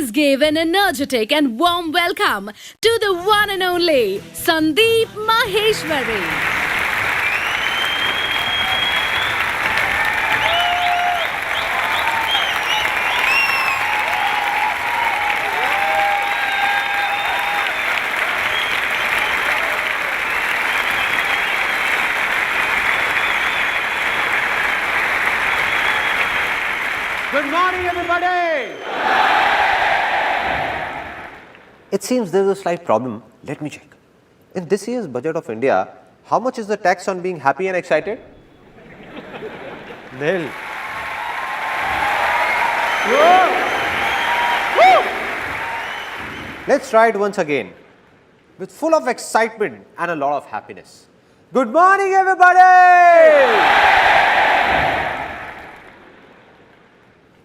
Please give an energetic and warm welcome to the one and only Sandeep Maheshwari. Good morning, everybody! It seems there is a slight problem. Let me check. In this year's budget of India, how much is the tax on being happy and excited? Nil. Let's try it once again with full of excitement and a lot of happiness. Good morning, everybody!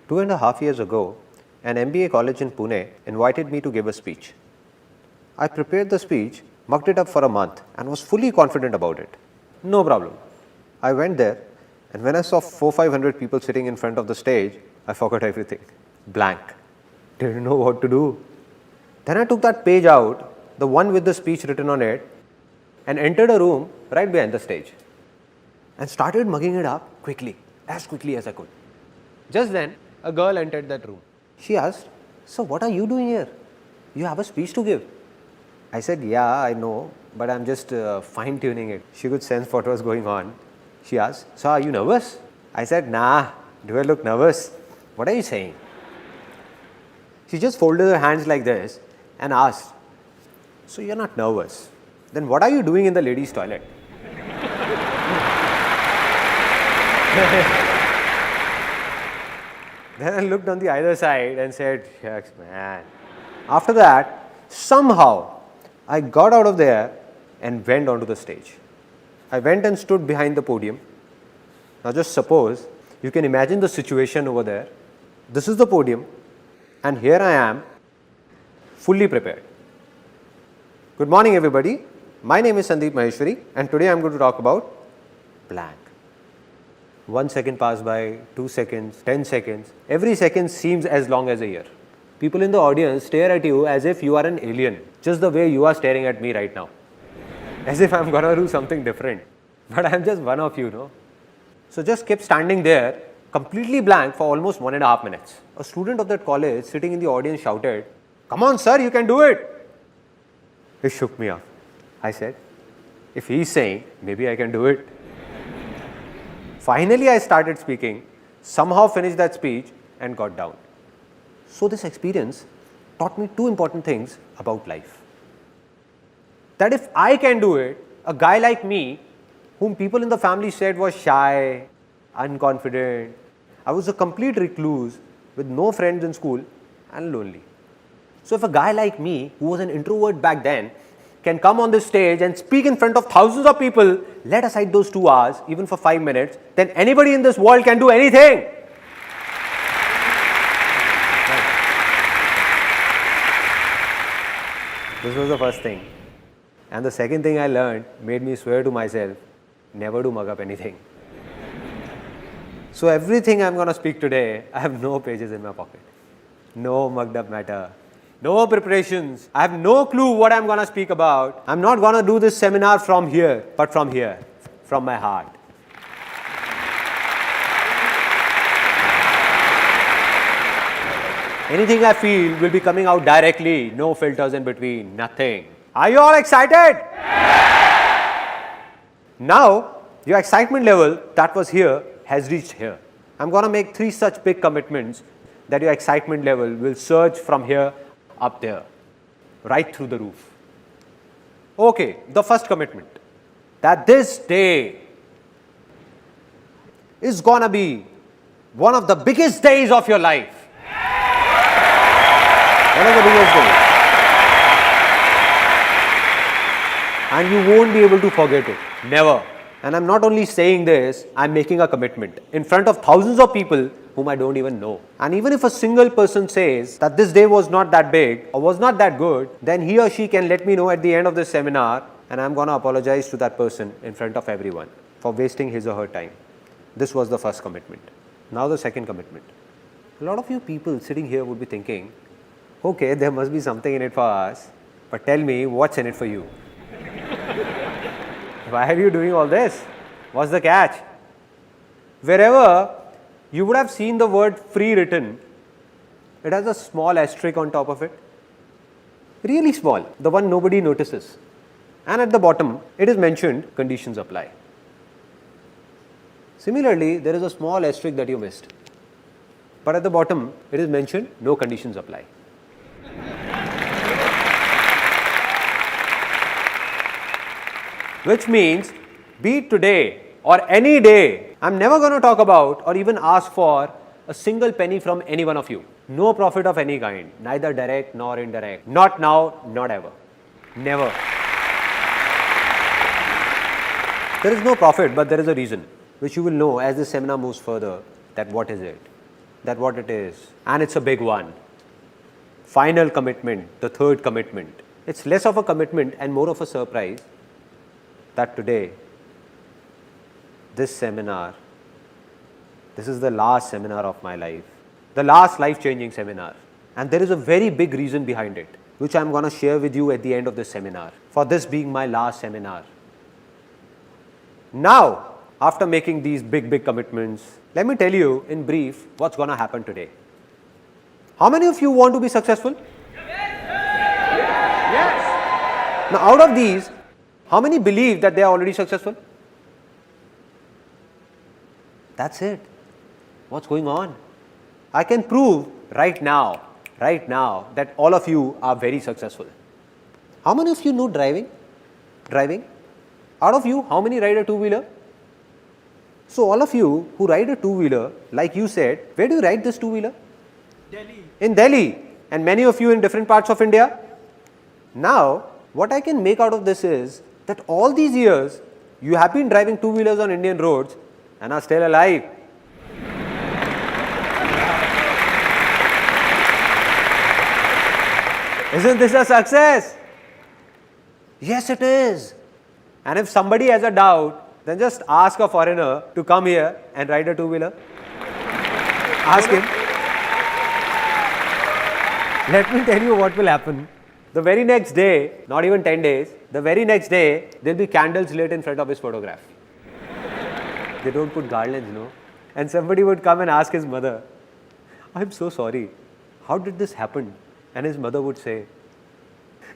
2.5 years ago, an MBA college in Pune invited me to give a speech. I prepared the speech, mucked it up for a month and was fully confident about it. No problem. I went there and when I saw 400-500 people sitting in front of the stage, I forgot everything. Blank. Didn't know what to do. Then I took that page out, the one with the speech written on it, and entered a room right behind the stage and started mugging it up as quickly as I could. Just then, a girl entered that room. She asked, "So what are you doing here? You have a speech to give." I said, "Yeah, I know, but I'm just fine-tuning it." She could sense what was going on. She asked, "So are you nervous?" I said, "Nah, do I look nervous? What are you saying?" She just folded her hands like this and asked, "So you're not nervous? Then what are you doing in the ladies' toilet?" Then I looked on the other side and said, "Shucks, man." After that, somehow, I got out of there and went onto the stage. I went and stood behind the podium. Now just suppose, you can imagine the situation over there. This is the podium and here I am, fully prepared. Good morning, everybody. My name is Sandeep Maheshwari and today I am going to talk about blank. 1 second passed by, 2 seconds, 10 seconds. Every second seems as long as a year. People in the audience stare at you as if you are an alien, just the way you are staring at me right now. As if I'm gonna do something different. But I'm just one of you, no? So just kept standing there, completely blank for almost 1.5 minutes. A student of that college sitting in the audience shouted, "Come on, sir, you can do it." It shook me up. I said, if he's saying, maybe I can do it. Finally, I started speaking, somehow finished that speech and got down. So this experience taught me two important things about life. That if I can do it, a guy like me, whom people in the family said was shy, unconfident, I was a complete recluse with no friends in school and lonely. So if a guy like me, who was an introvert back then, can come on this stage and speak in front of thousands of people, let aside those 2 hours, even for 5 minutes, then anybody in this world can do anything. This was the first thing. And the second thing I learned made me swear to myself, never to mug up anything. So everything I'm going to speak today, I have no pages in my pocket. No mugged up matter. No preparations. I have no clue what I'm going to speak about. I'm not going to do this seminar from here, but from here, from my heart. Anything I feel will be coming out directly. No filters in between. Nothing. Are you all excited? Now, your excitement level that was here has reached here. I'm going to make 3 such big commitments that your excitement level will surge from here up there, right through the roof. Okay, the first commitment, that this day is gonna be one of the biggest days of your life. One of the biggest days. And you won't be able to forget it, never. And I'm not only saying this, I'm making a commitment in front of thousands of people whom I don't even know. And even if a single person says that this day was not that big or was not that good, then he or she can let me know at the end of this seminar and I'm going to apologize to that person in front of everyone for wasting his or her time. This was the first commitment. Now the second commitment. A lot of you people sitting here would be thinking, Okay, there must be something in it for us, but tell me what's in it for you? Why are you doing all this? What's the catch? Wherever you would have seen the word free written, it has a small asterisk on top of it. Really small, the one nobody notices. And at the bottom, it is mentioned conditions apply. Similarly, there is a small asterisk that you missed. But at the bottom, it is mentioned no conditions apply. Which means, be it today or any day, I'm never going to talk about or even ask for a single penny from any one of you. No profit of any kind, neither direct nor indirect. Not now, not ever. Never. There is no profit, but there is a reason, which you will know as this seminar moves further, that what is it, that what it is. And it's a big one. Final commitment, the third commitment. It's less of a commitment and more of a surprise that today, this seminar, this is the last seminar of my life, the last life-changing seminar. And there is a very big reason behind it, which I'm going to share with you at the end of this seminar, for this being my last seminar. Now, after making these big commitments, let me tell you in brief what's going to happen today. How many of you want to be successful? Yes. Now, out of these, how many believe that they are already successful? That's it. What's going on? I can prove right now that all of you are very successful. How many of you know driving? Out of you, how many ride a two-wheeler? So all of you who ride a two-wheeler, like you said, where do you ride this two-wheeler? Delhi. In Delhi, and many of you in different parts of India. Now, what I can make out of this is that all these years, you have been driving two-wheelers on Indian roads and are still alive. Isn't this a success? Yes, it is. And if somebody has a doubt, then just ask a foreigner to come here and ride a two-wheeler. Ask him. Let me tell you what will happen. The very next day, not even 10 days, the very next day, there will be candles lit in front of his photograph. They don't put garlands, no? And somebody would come and ask his mother, I'm so sorry, how did this happen? And his mother would say,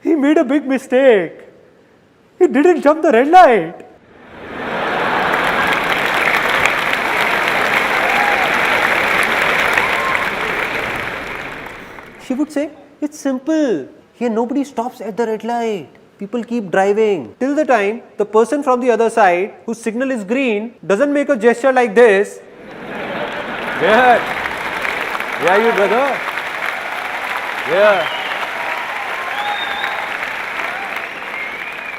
he made a big mistake. He didn't jump the red light. She would say, it's simple. Here nobody stops at the red light. People keep driving till the time the person from the other side whose signal is green doesn't make a gesture like this. Where? Where are you, brother? Where?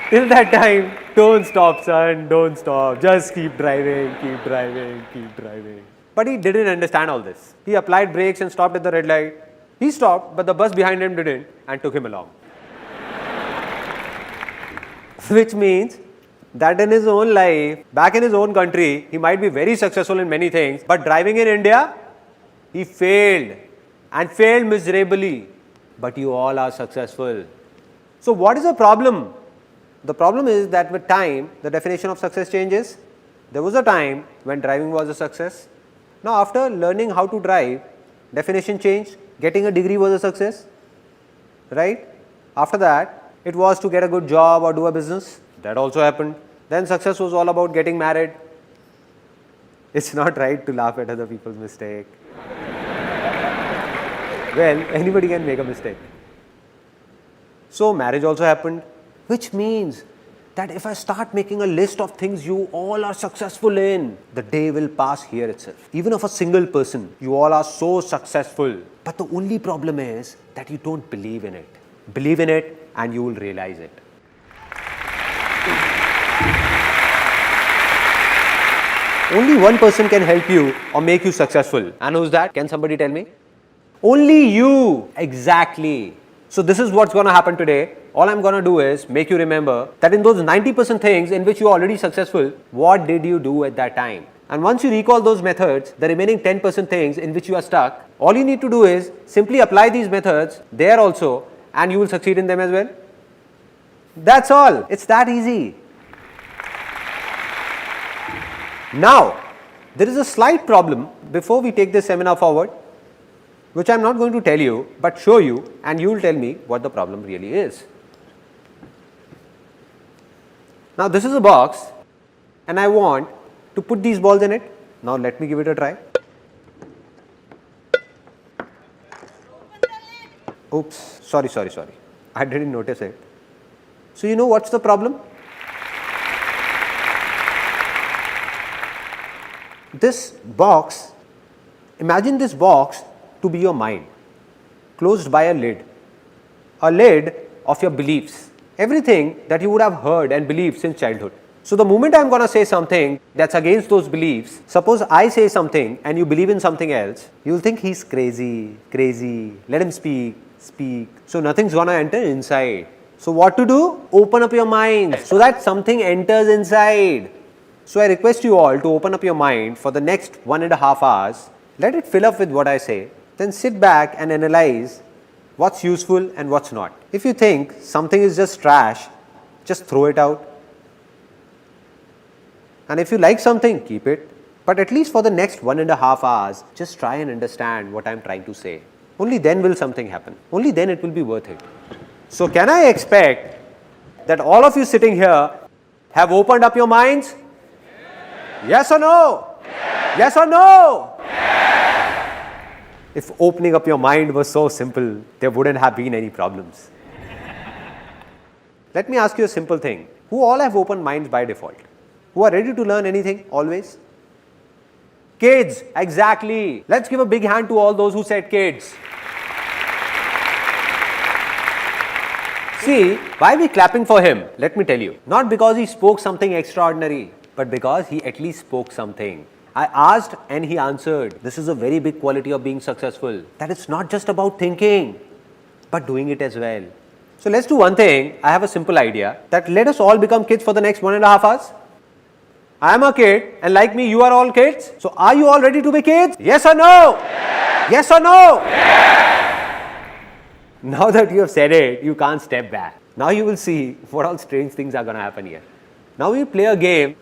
Till that time, don't stop, son, don't stop. Just keep driving, keep driving, keep driving. But he didn't understand all this. He applied brakes and stopped at the red light. He stopped, but the bus behind him didn't and took him along. Which means that in his own life, back in his own country, he might be very successful in many things, but driving in India, he failed and failed miserably. But you all are successful. So what is the problem? The problem is that with time, the definition of success changes. There was a time when driving was a success. Now after learning how to drive, definition changed. Getting a degree was a success, right? After that, it was to get a good job or do a business. That also happened. Then success was all about getting married. It's not right to laugh at other people's mistake. Well, anybody can make a mistake. So marriage also happened, which means that if I start making a list of things you all are successful in, the day will pass here itself. Even of a single person, you all are so successful. But the only problem is that you don't believe in it. Believe in it and you will realize it. Only one person can help you or make you successful. And who's that? Can somebody tell me? Only you. Exactly. So this is what's going to happen today. All I'm going to do is make you remember that in those 90% things in which you are already successful, what did you do at that time? And once you recall those methods, the remaining 10% things in which you are stuck, all you need to do is simply apply these methods there also, and you will succeed in them as well. That's all. It's that easy. Now, there is a slight problem before we take this seminar forward, which I am not going to tell you, but show you, and you will tell me what the problem really is. Now, this is a box, and I want to put these balls in it. Now, let me give it a try. Oops, sorry. I didn't notice it. So, you know what's the problem? This box, imagine this box to be your mind, closed by a lid of your beliefs, everything that you would have heard and believed since childhood. So, the moment I am going to say something that's against those beliefs, suppose I say something and you believe in something else, you will think he's crazy, let him speak. So, nothing's going to enter inside. So, what to do? Open up your mind so that something enters inside. So, I request you all to open up your mind for the next 1.5 hours. Let it fill up with what I say. Then sit back and analyze what's useful and what's not. If you think something is just trash, just throw it out. And if you like something, keep it. But at least for the next 1.5 hours, just try and understand what I am trying to say. Only then will something happen. Only then it will be worth it. So, can I expect that all of you sitting here have opened up your minds? Yes or no? Yes or no? If opening up your mind was so simple, there wouldn't have been any problems. Let me ask you a simple thing. Who all have open minds by default? Who are ready to learn anything always? Kids, exactly. Let's give a big hand to all those who said kids. See, why are we clapping for him? Let me tell you. Not because he spoke something extraordinary, but because he at least spoke something. I asked and he answered. This is a very big quality of being successful. That it's not just about thinking, but doing it as well. So let's do one thing. I have a simple idea that let us all become kids for the next 1.5 hours. I am a kid and like me you are all kids. So are you all ready to be kids? Yes or no? Yes, yes or no? Yes. Now that you have said it, you can't step back. Now you will see what all strange things are going to happen here. Now we play a game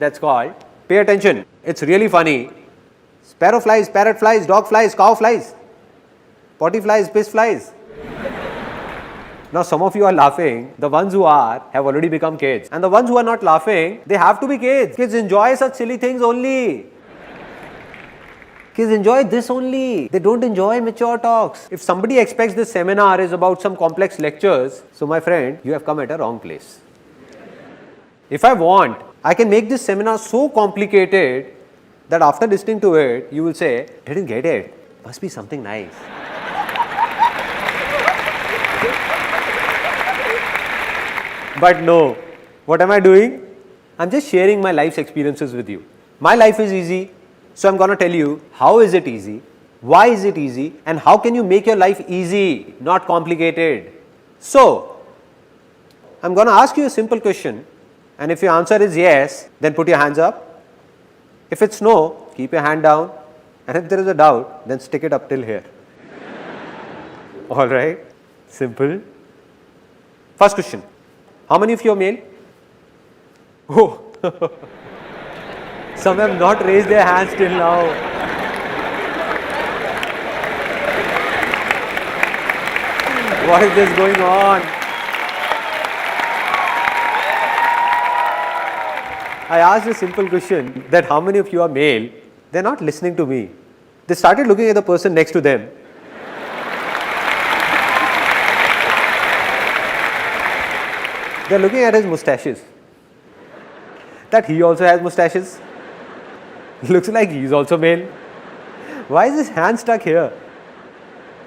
that's called pay attention. It's really funny. Sparrow flies, parrot flies, dog flies, cow flies, potty flies, piss flies. Now some of you are laughing. The ones who are have already become kids. And the ones who are not laughing, they have to be kids. Kids enjoy such silly things only. Kids enjoy this only. They don't enjoy mature talks. If somebody expects this seminar is about some complex lectures, so my friend, you have come at a wrong place. If I want, I can make this seminar so complicated that after listening to it, you will say, didn't get it. Must be something nice. But no, what am I doing? I'm just sharing my life's experiences with you. My life is easy, so I'm going to tell you how is it easy, why is it easy, and how can you make your life easy, not complicated. So, I'm going to ask you a simple question, and if your answer is yes, then put your hands up. If it's no, keep your hand down, and if there is a doubt, then stick it up till here. Alright, simple. First question. How many of you are male? Oh, some have not raised their hands till now. What is this going on? I asked a simple question that how many of you are male? They are not listening to me. They started looking at the person next to them. They are looking at his mustaches. That he also has mustaches. Looks like he is also male. Why is his hand stuck here?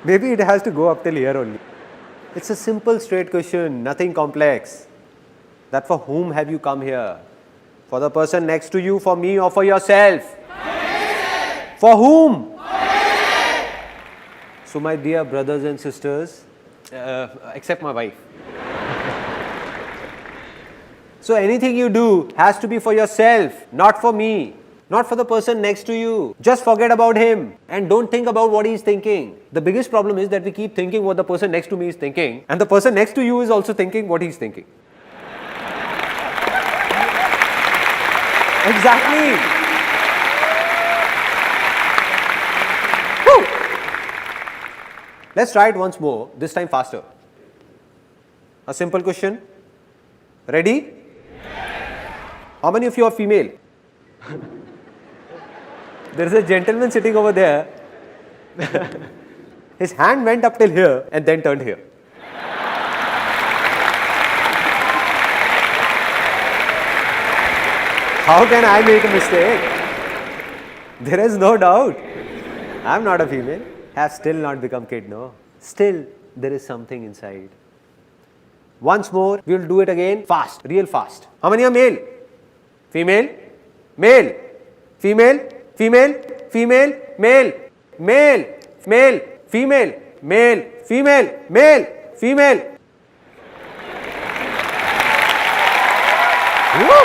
Maybe it has to go up till here only. It's a simple straight question, nothing complex. That for whom have you come here? For the person next to you, for me, or for yourself? For whom? So my dear brothers and sisters, except my wife. So anything you do has to be for yourself, not for me. not for the person next to you. Just forget about him and don't think about what he is thinking. The biggest problem is that we keep thinking what the person next to me is thinking, and the person next to you is also thinking what he is thinking. Exactly. Woo. Let's try it once more, this time faster. A simple question. Ready? How many of you are female? There is a gentleman sitting over there. His hand went up till here and then turned here. How can I make a mistake? There is no doubt. I am not a female. Have still not become kid, no. Still, there is something inside. Once more, we will do it again, fast, real fast. How many are male? Female? Male? Female? Female? Female? Male? Male? Male? Female? Male? Female? Male? Female? Woo!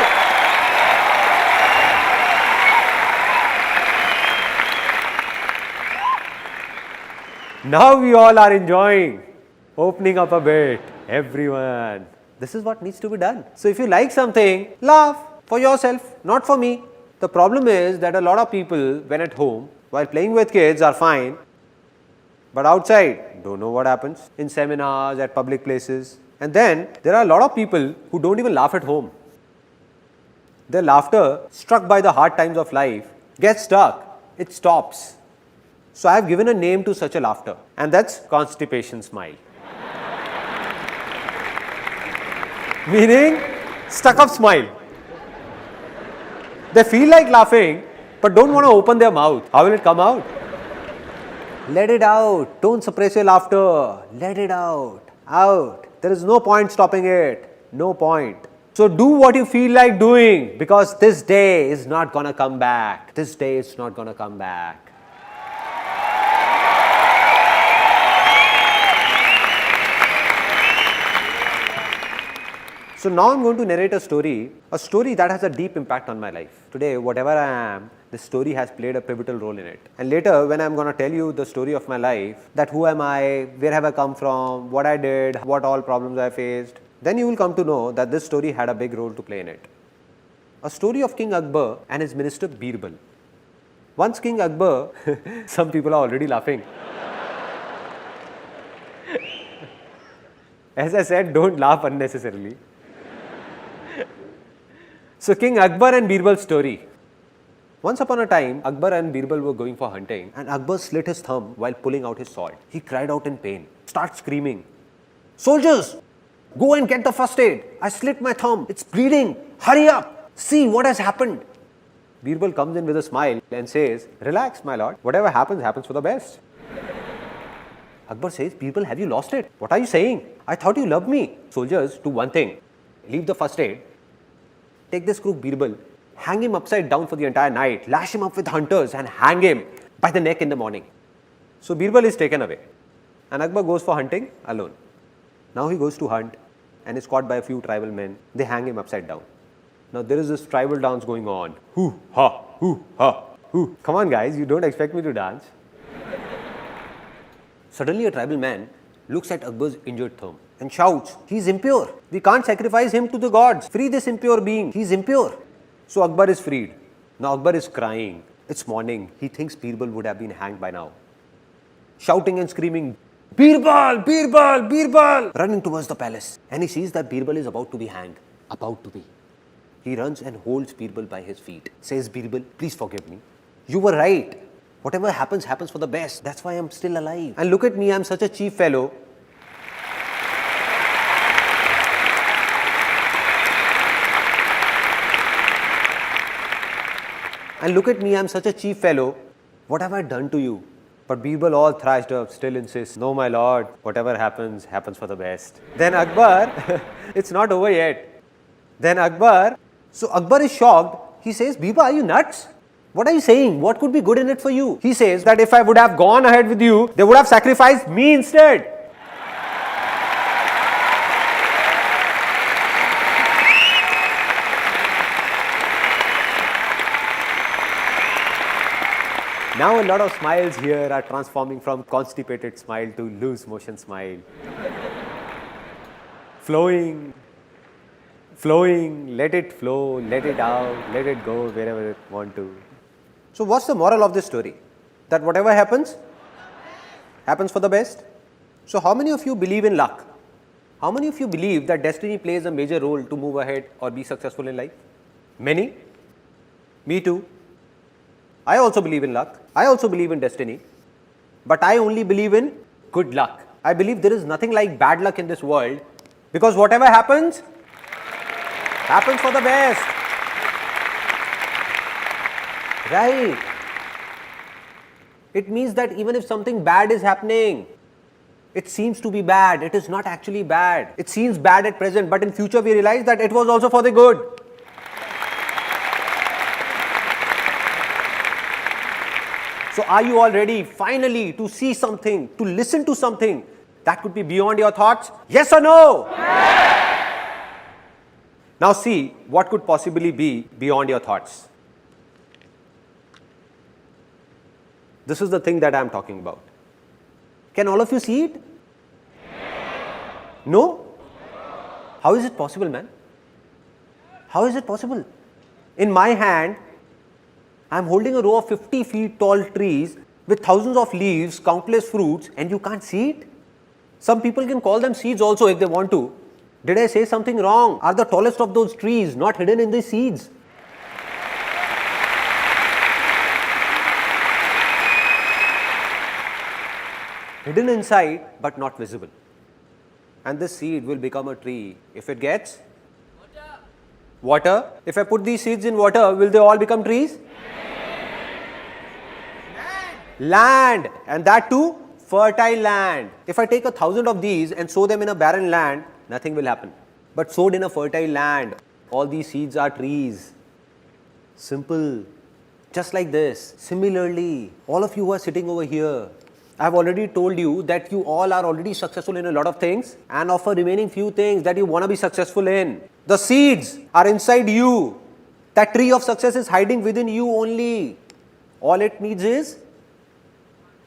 Now we all are enjoying, opening up a bit. Everyone. This is what needs to be done. So if you like something, laugh for yourself, not for me. The problem is that a lot of people, when at home, while playing with kids are fine, but outside, don't know what happens in seminars, at public places. And then there are a lot of people who don't even laugh at home. Their laughter, struck by the hard times of life, gets stuck. It stops. So I have given a name to such a laughter, and that's constipation smile. Meaning, stuck up smile. They feel like laughing, but don't want to open their mouth. How will it come out? Let it out. Don't suppress your laughter. Let it out. Out. There is no point stopping it. No point. So do what you feel like doing, because this day is not gonna come back. This day is not gonna come back. So now I'm going to narrate a story that has a deep impact on my life. Today, whatever I am, this story has played a pivotal role in it. And later, when I'm going to tell you the story of my life, that who am I, where have I come from, what I did, what all problems I faced, then you will come to know that this story had a big role to play in it. A story of King Akbar and his minister Birbal. Once King Akbar, some people are already laughing. As I said, don't laugh unnecessarily. So King Akbar and Birbal's story. Once upon a time, Akbar and Birbal were going for hunting, and Akbar slit his thumb while pulling out his sword. He cried out in pain, starts screaming, "Soldiers, go and get the first aid. I slit my thumb. It's bleeding. Hurry up. See what has happened." Birbal comes in with a smile and says, "Relax, my lord. Whatever happens, happens for the best." Akbar says, "Birbal, have you lost it? What are you saying? I thought you loved me." "Soldiers, do one thing. Leave the first aid. Take this crook Birbal, hang him upside down for the entire night, lash him up with hunters and hang him by the neck in the morning." So Birbal is taken away and Akbar goes for hunting alone. Now he goes to hunt and is caught by a few tribal men. They hang him upside down. Now there is this tribal dance going on. Hoo ha, hoo ha, hoo. Come on guys, you don't expect me to dance. Suddenly a tribal man looks at Akbar's injured thumb and shouts, "He is impure. We can't sacrifice him to the gods. Free this impure being. He is impure." So Akbar is freed. Now Akbar is crying. It's morning. He thinks Birbal would have been hanged by now. Shouting and screaming, "Birbal! Birbal! Birbal!" Running towards the palace. And he sees that Birbal is about to be hanged. About to be. He runs and holds Birbal by his feet. Says, "Birbal, please forgive me. You were right. Whatever happens, happens for the best. That's why I'm still alive. And look at me, I'm such a cheap fellow. And look at me, I'm such a cheap fellow. What have I done to you?" But Birbal, all thrashed up, still insists, "No, my lord, whatever happens, happens for the best." Then Akbar, it's not over yet. Then so Akbar is shocked. He says, "Birbal, are you nuts? What are you saying? What could be good in it for you?" He says that if I would have gone ahead with you, they would have sacrificed me instead. Now a lot of smiles here are transforming from constipated smile to loose motion smile. Flowing, let it flow, let it out, let it go wherever it want to. So what's the moral of this story? That whatever happens for the best. So how many of you believe in luck? How many of you believe that destiny plays a major role to move ahead or be successful in life? Many? Me too. I also believe in luck. I also believe in destiny. But I only believe in good luck. I believe there is nothing like bad luck in this world, because whatever happens for the best. Right. It means that even if something bad is happening, it seems to be bad. It is not actually bad. It seems bad at present, but in future we realize that it was also for the good. So are you all ready finally to see something, to listen to something that could be beyond your thoughts? Yes or no? Yes. Now see what could possibly be beyond your thoughts. This is the thing that I am talking about. Can all of you see it? No? How is it possible, man? How is it possible? In my hand, I am holding a row of 50 feet tall trees with thousands of leaves, countless fruits, and you can't see it? Some people can call them seeds also if they want to. Did I say something wrong? Are the tallest of those trees not hidden in the seeds? Hidden inside but not visible. And this seed will become a tree if it gets water. If I put these seeds in water, will they all become trees? Land. And that too, fertile land. If I take 1,000 of these and sow them in a barren land, nothing will happen. But sowed in a fertile land, all these seeds are trees. Simple. Just like this. Similarly, all of you who are sitting over here, I have already told you that you all are already successful in a lot of things, and of a remaining few things that you want to be successful in. The seeds are inside you. That tree of success is hiding within you only. All it needs is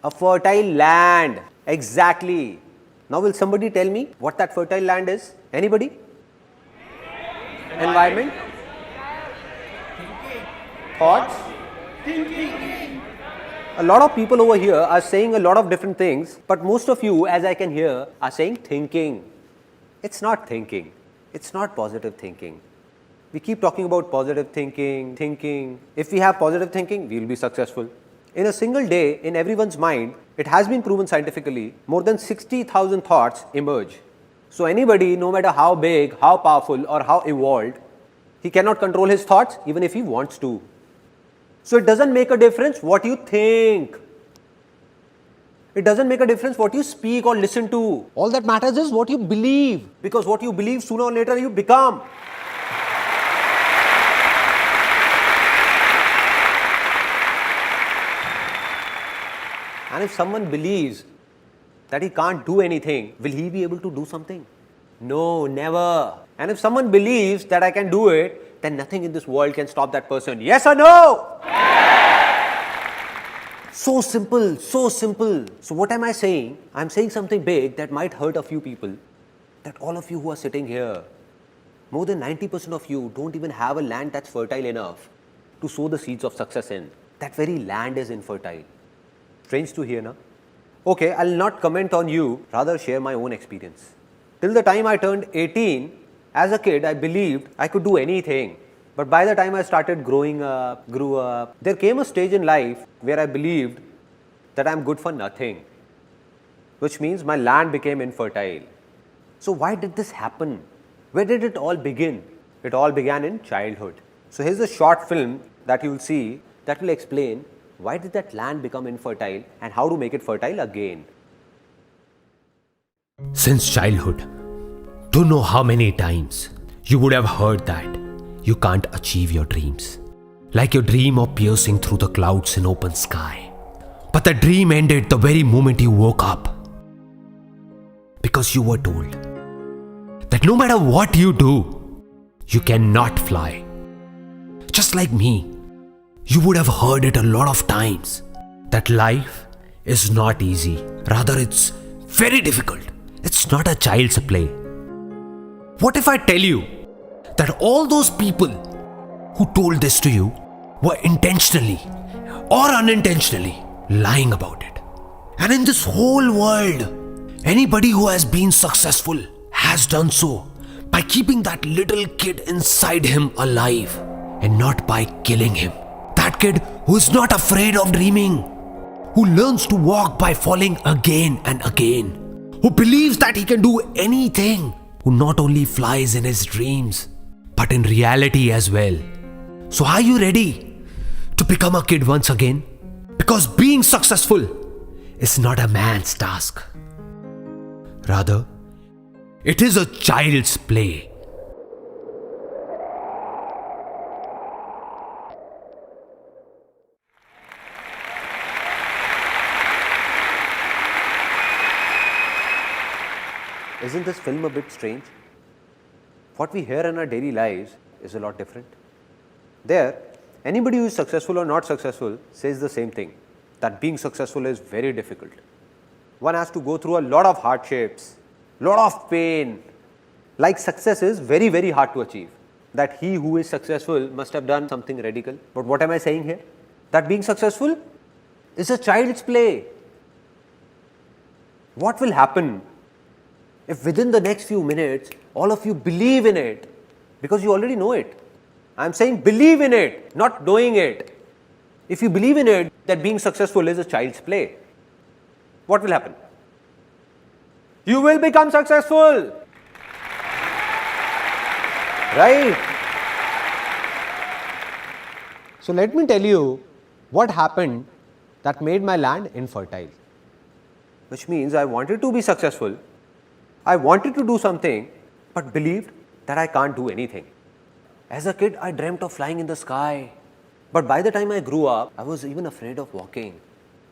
a fertile land. Exactly. Now will somebody tell me what that fertile land is? Anybody? Environment? Thoughts? A lot of people over here are saying a lot of different things, but most of you, as I can hear, are saying thinking. It's not thinking. It's not positive thinking. We keep talking about positive thinking. If we have positive thinking, we will be successful. In a single day, in everyone's mind, it has been proven scientifically, more than 60,000 thoughts emerge. So anybody, no matter how big, how powerful, or how evolved, he cannot control his thoughts even if he wants to. So it doesn't make a difference what you think. It doesn't make a difference what you speak or listen to. All that matters is what you believe. Because what you believe, sooner or later you become. And if someone believes that he can't do anything, will he be able to do something? No, never. And if someone believes that I can do it, then nothing in this world can stop that person. Yes or no? Yes! So simple, so simple. So what am I saying? I'm saying something big that might hurt a few people. That all of you who are sitting here, more than 90% of you don't even have a land that's fertile enough to sow the seeds of success in. That very land is infertile. Strange to hear, na? Okay, I'll not comment on you, rather share my own experience. Till the time I turned 18, as a kid, I believed I could do anything. But by the time I started grew up, there came a stage in life where I believed that I'm good for nothing, which means my land became infertile. So why did this happen? Where did it all begin? It all began in childhood. So here's a short film that you will see that will explain why did that land become infertile and how to make it fertile again. Since childhood, don't know how many times you would have heard that you can't achieve your dreams. Like your dream of piercing through the clouds in open sky. But the dream ended the very moment you woke up. Because you were told that no matter what you do, you cannot fly. Just like me, you would have heard it a lot of times. that life is not easy. Rather, it's very difficult. It's not a child's play. What if I tell you that all those people who told this to you were intentionally or unintentionally lying about it? And in this whole world, anybody who has been successful has done so by keeping that little kid inside him alive and not by killing him. That kid who is not afraid of dreaming, who learns to walk by falling again and again, who believes that he can do anything, who not only flies in his dreams, but in reality as well. So are you ready to become a kid once again? Because being successful is not a man's task. Rather, it is a child's play. Isn't this film a bit strange? What we hear in our daily lives is a lot different. There, anybody who is successful or not successful says the same thing, that being successful is very difficult. One has to go through a lot of hardships, lot of pain. Like success is very, very hard to achieve. That he who is successful must have done something radical. But what am I saying here? That being successful is a child's play. What will happen if within the next few minutes, all of you believe in it? Because you already know it. I am saying believe in it, not knowing it. If you believe in it, that being successful is a child's play, what will happen? You will become successful. Right? So let me tell you what happened that made my land infertile. Which means I wanted to be successful. I wanted to do something, but believed that I can't do anything. As a kid, I dreamt of flying in the sky. But by the time I grew up, I was even afraid of walking.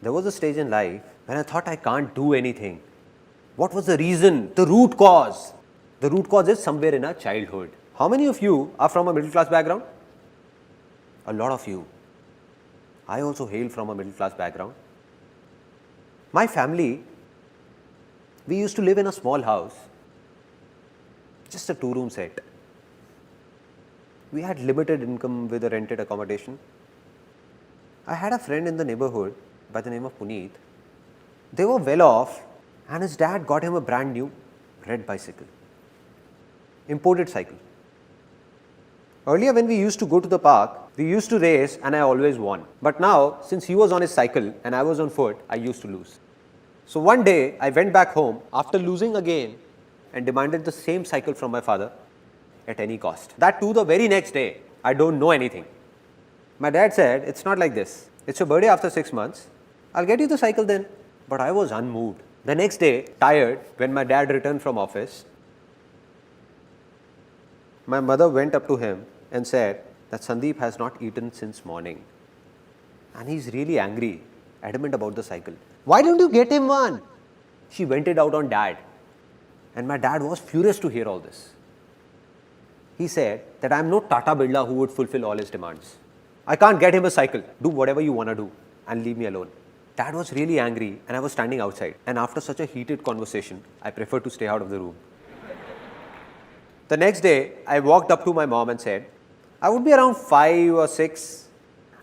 There was a stage in life when I thought I can't do anything. What was the reason? The root cause. The root cause is somewhere in our childhood. How many of you are from a middle class background? A lot of you. I also hail from a middle class background. My family, we used to live in a small house, just a 2-room set. We had limited income with a rented accommodation. I had a friend in the neighborhood by the name of Puneet. They were well off and his dad got him a brand new red bicycle, imported cycle. Earlier when we used to go to the park, we used to race and I always won. But now, since he was on his cycle and I was on foot, I used to lose. So one day, I went back home after losing again and demanded the same cycle from my father at any cost. That too the very next day, I don't know anything. My dad said, it's not like this. It's your birthday after 6 months. I'll get you the cycle then. But I was unmoved. The next day, tired, when my dad returned from office, my mother went up to him and said that Sandeep has not eaten since morning. And he's really angry, adamant about the cycle. Why don't you get him one? She vented out on dad. And my dad was furious to hear all this. He said that I'm no Tata Birla who would fulfill all his demands. I can't get him a cycle. Do whatever you want to do and leave me alone. Dad was really angry and I was standing outside. And after such a heated conversation, I preferred to stay out of the room. The next day, I walked up to my mom and said, I would be around 5 or 6.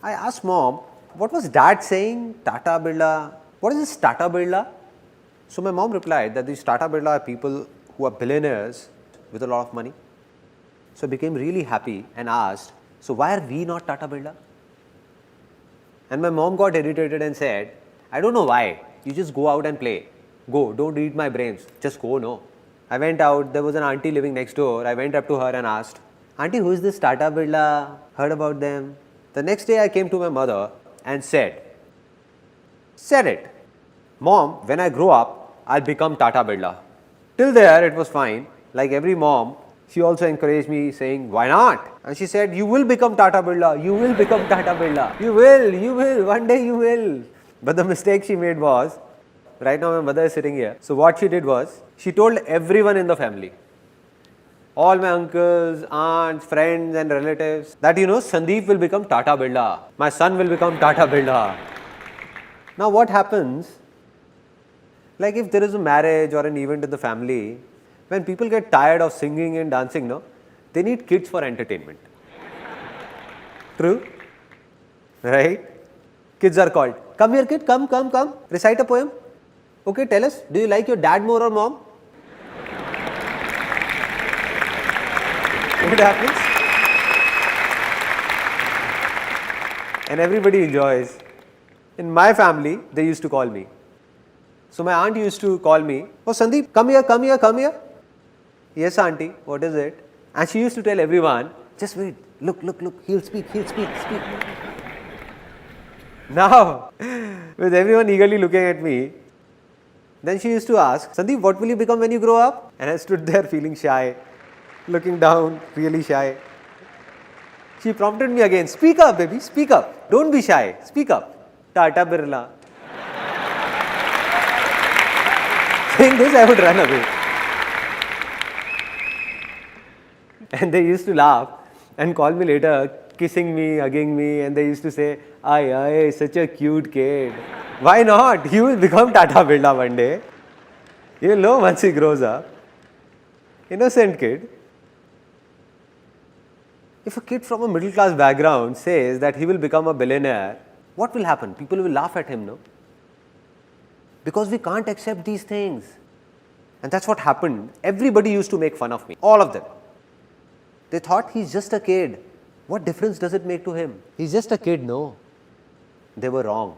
I asked mom, what was dad saying? Tata Birla. What is this Tata Birla? So my mom replied that these Tata Birla are people who are billionaires with a lot of money. So I became really happy and asked, so why are we not Tata Birla? And my mom got irritated and said, I don't know why. You just go out and play. Go, don't eat my brains. Just go, no. I went out, there was an auntie living next door. I went up to her and asked, Auntie, who is this Tata Birla? Heard about them? The next day I came to my mother and said it. Mom, when I grow up, I'll become Tata Birla. Till there, it was fine. Like every mom, she also encouraged me saying, why not? And she said, you will become Tata Birla. You will become Tata Birla. You will. One day you will. But the mistake she made was, right now my mother is sitting here. So what she did was, she told everyone in the family, all my uncles, aunts, friends and relatives, that Sandeep will become Tata Birla. My son will become Tata Birla. Now what happens, like if there is a marriage or an event in the family, when people get tired of singing and dancing, no, they need kids for entertainment. True? Right? Kids are called. Come here kid, come, recite a poem. Okay, tell us, do you like your dad more or mom? What happens? And everybody enjoys. In my family, they used to call me. So my aunt used to call me, oh Sandeep, come here. Yes auntie, what is it? And she used to tell everyone, just wait, look, he'll speak. Now, with everyone eagerly looking at me, then she used to ask, Sandeep, what will you become when you grow up? And I stood there feeling shy, looking down, really shy. She prompted me again, speak up baby, speak up. Don't be shy, speak up. Tata Birla. Saying this, I would run away. And they used to laugh and call me later, kissing me, hugging me, and they used to say, ay, such a cute kid. Why not? He will become Tata Birla one day. You will know once he grows up. Innocent kid. If a kid from a middle class background says that he will become a billionaire, what will happen? People will laugh at him, no? Because we can't accept these things. And that's what happened. Everybody used to make fun of me, all of them. They thought he's just a kid. What difference does it make to him? He's just a kid, no. They were wrong.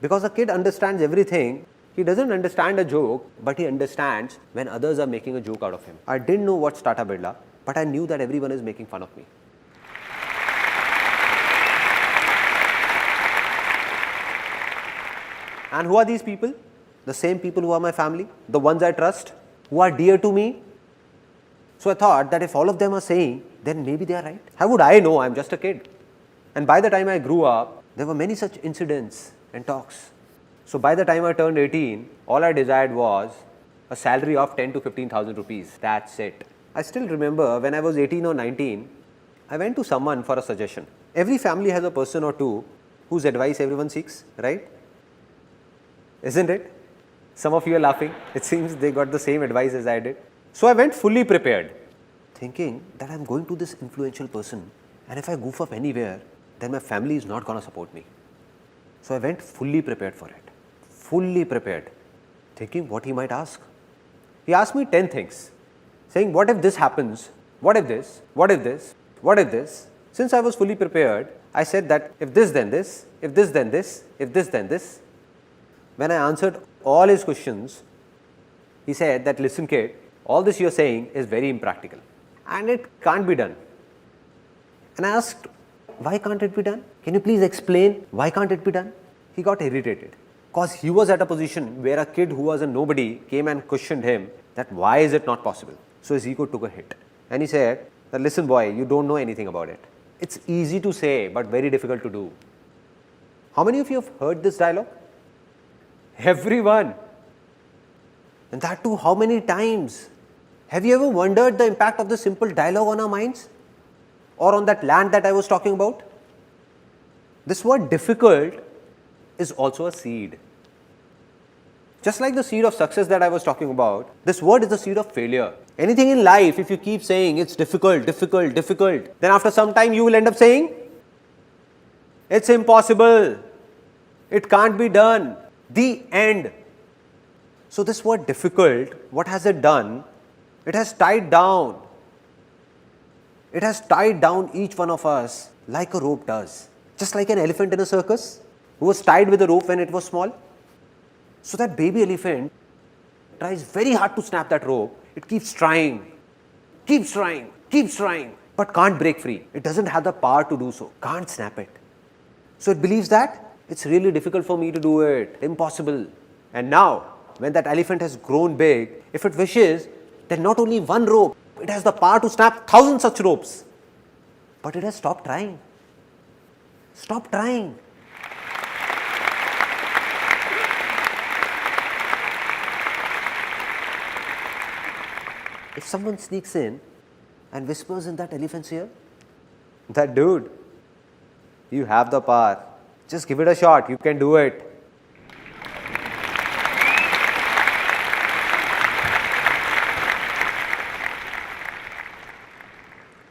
Because a kid understands everything. He doesn't understand a joke, but he understands when others are making a joke out of him. I didn't know what's Tata Birla, but I knew that everyone is making fun of me. And who are these people? The same people who are my family, the ones I trust, who are dear to me. So I thought that if all of them are saying, then maybe they are right. How would I know? I'm just a kid. And by the time I grew up, there were many such incidents and talks. So by the time I turned 18, all I desired was a salary of 10 to 15,000 rupees. That's it. I still remember when I was 18 or 19, I went to someone for a suggestion. Every family has a person or two whose advice everyone seeks, right? Isn't it? Some of you are laughing. It seems they got the same advice as I did. So I went fully prepared, thinking that I'm going to this influential person, and if I goof up anywhere, then my family is not going to support me. So I went fully prepared for it. Fully prepared, thinking what he might ask. He asked me 10 things, saying, what if this happens? What if this? What if this? What if this? Since I was fully prepared, I said that if this then this, if this then this, if this then this. When I answered all his questions, he said that, listen kid, all this you're saying is very impractical and it can't be done. And I asked, why can't it be done? Can you please explain why can't it be done? He got irritated because he was at a position where a kid who was a nobody came and questioned him that why is it not possible. So his ego took a hit and he said that, listen boy, you don't know anything about it. It's easy to say but very difficult to do. How many of you have heard this dialogue? Everyone. And that too, how many times? Have you ever wondered the impact of this simple dialogue on our minds? Or on that land that I was talking about? This word difficult is also a seed. Just like the seed of success that I was talking about, this word is the seed of failure. Anything in life, if you keep saying it's difficult, then after some time you will end up saying, it's impossible, it can't be done, the end. So this word difficult, what has it done? It has tied down. It has tied down each one of us like a rope does. Just like an elephant in a circus who was tied with a rope when it was small. So that baby elephant tries very hard to snap that rope. It keeps trying, but can't break free. It doesn't have the power to do so, can't snap it. So it believes that it's really difficult for me to do it, impossible. And now, when that elephant has grown big, if it wishes, then not only one rope, it has the power to snap 1,000 such ropes. But it has stopped trying. Stop trying. If someone sneaks in and whispers in that elephant's ear, that dude, you have the power, Just give it a shot. You can do it.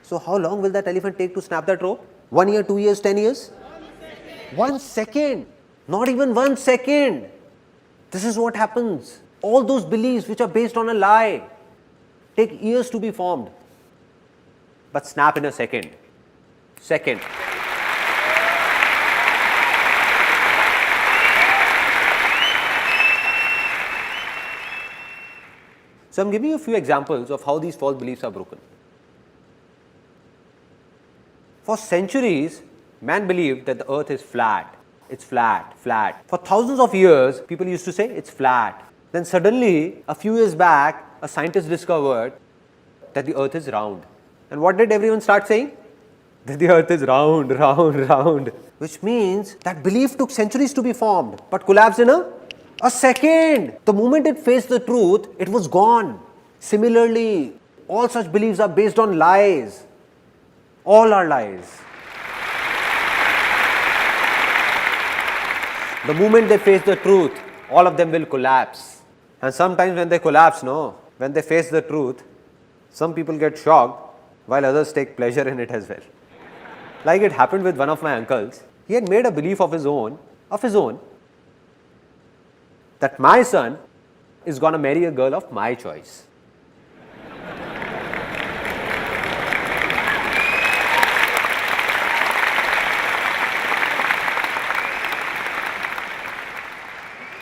So how long will that elephant take to snap that rope? 1 year, 2 years, 10 years? 1 second. Not even 1 second. This is what happens. All those beliefs which are based on a lie take years to be formed, but snap in a second. Second. So I'm giving you a few examples of how these false beliefs are broken. For centuries, man believed that the earth is flat. It's flat, flat. For thousands of years, people used to say it's flat. Then suddenly, a few years back, a scientist discovered that the earth is round. And what did everyone start saying? That the earth is round, round, round. Which means that belief took centuries to be formed, but collapsed in a second. The moment it faced the truth, it was gone. Similarly, all such beliefs are based on lies. All are lies. The moment they face the truth, all of them will collapse. And sometimes when they collapse, when they face the truth, some people get shocked while others take pleasure in it as well. Like it happened with one of my uncles. He had made a belief of his own, that my son is going to marry a girl of my choice.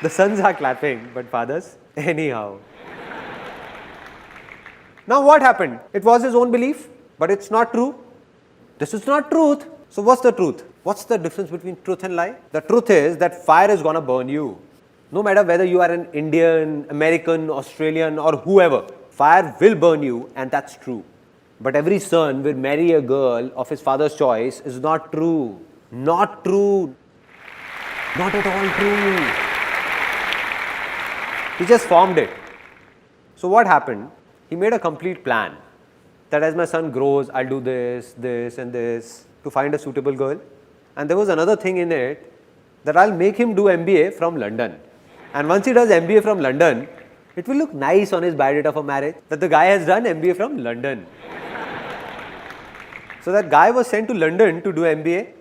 The sons are clapping, but fathers, anyhow. Now what happened? It was his own belief, but it's not true. This is not truth. So what's the truth? What's the difference between truth and lie? The truth is that fire is going to burn you. No matter whether you are an Indian, American, Australian or whoever, fire will burn you, and that's true. But every son will marry a girl of his father's choice is not true. Not true. Not at all true. He just formed it. So what happened? He made a complete plan that as my son grows, I'll do this, this and this to find a suitable girl. And there was another thing in it that I'll make him do MBA from London. And once he does MBA from London, it will look nice on his biodata for marriage that the guy has done MBA from London. So that guy was sent to London to do MBA.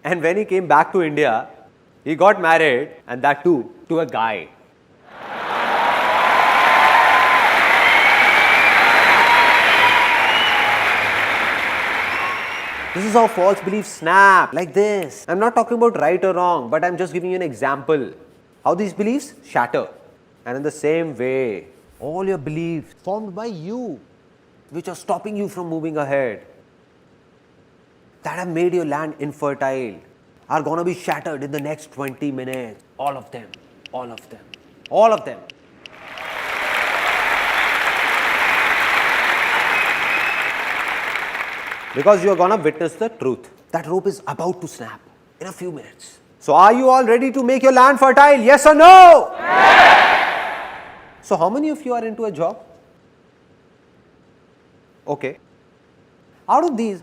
And when he came back to India, he got married, and that too, to a guy. This is how false beliefs snap, like this. I'm not talking about right or wrong, but I'm just giving you an example. How these beliefs shatter. And in the same way, all your beliefs formed by you, which are stopping you from moving ahead, that have made your land infertile, are going to be shattered in the next 20 minutes. All of them. All of them. All of them. Because you are going to witness the truth. That rope is about to snap in a few minutes. So are you all ready to make your land fertile? Yes or no? Yes. So how many of you are into a job? Okay. Out of these,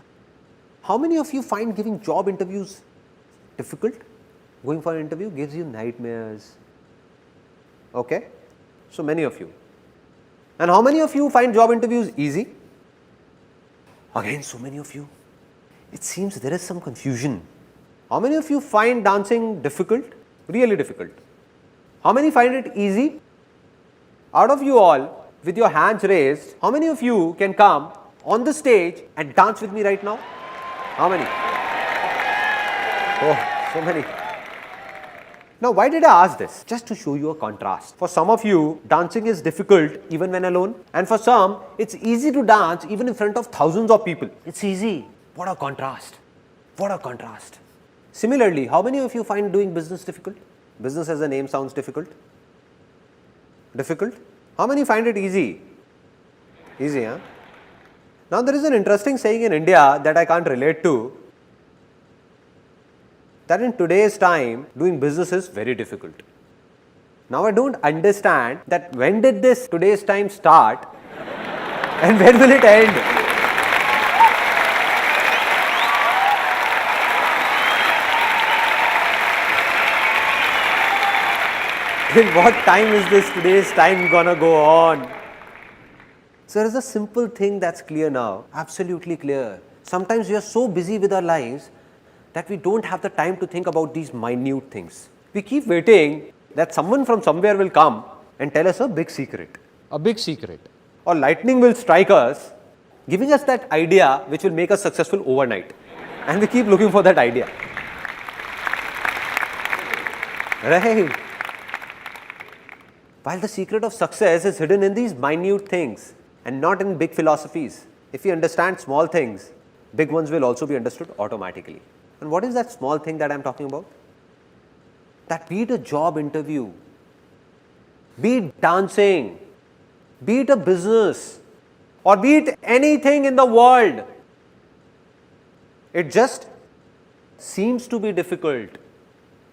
how many of you find giving job interviews difficult? Going for an interview gives you nightmares. Okay. So many of you. And how many of you find job interviews easy? Again, so many of you. It seems there is some confusion. How many of you find dancing difficult? Really difficult. How many find it easy? Out of you all, with your hands raised, how many of you can come on the stage and dance with me right now? How many? Oh, so many. Now, why did I ask this? Just to show you a contrast. For some of you, dancing is difficult even when alone. And for some, it's easy to dance even in front of thousands of people. It's easy. What a contrast. What a contrast. Similarly, how many of you find doing business difficult? Business as a name sounds difficult. Difficult? How many find it easy? Easy, huh? Now, there is an interesting saying in India that I can't relate to, that in today's time, doing business is very difficult. Now I don't understand that when did this today's time start and when will it end? In what time is this today's time gonna go on? So there is a simple thing that's clear now, absolutely clear. Sometimes we are so busy with our lives that we don't have the time to think about these minute things. We keep waiting that someone from somewhere will come and tell us a big secret. A big secret. Or lightning will strike us, giving us that idea which will make us successful overnight. And we keep looking for that idea. Right? While the secret of success is hidden in these minute things and not in big philosophies. If we understand small things, big ones will also be understood automatically. And what is that small thing that I am talking about? That be it a job interview, be it dancing, be it a business, or be it anything in the world, it just seems to be difficult.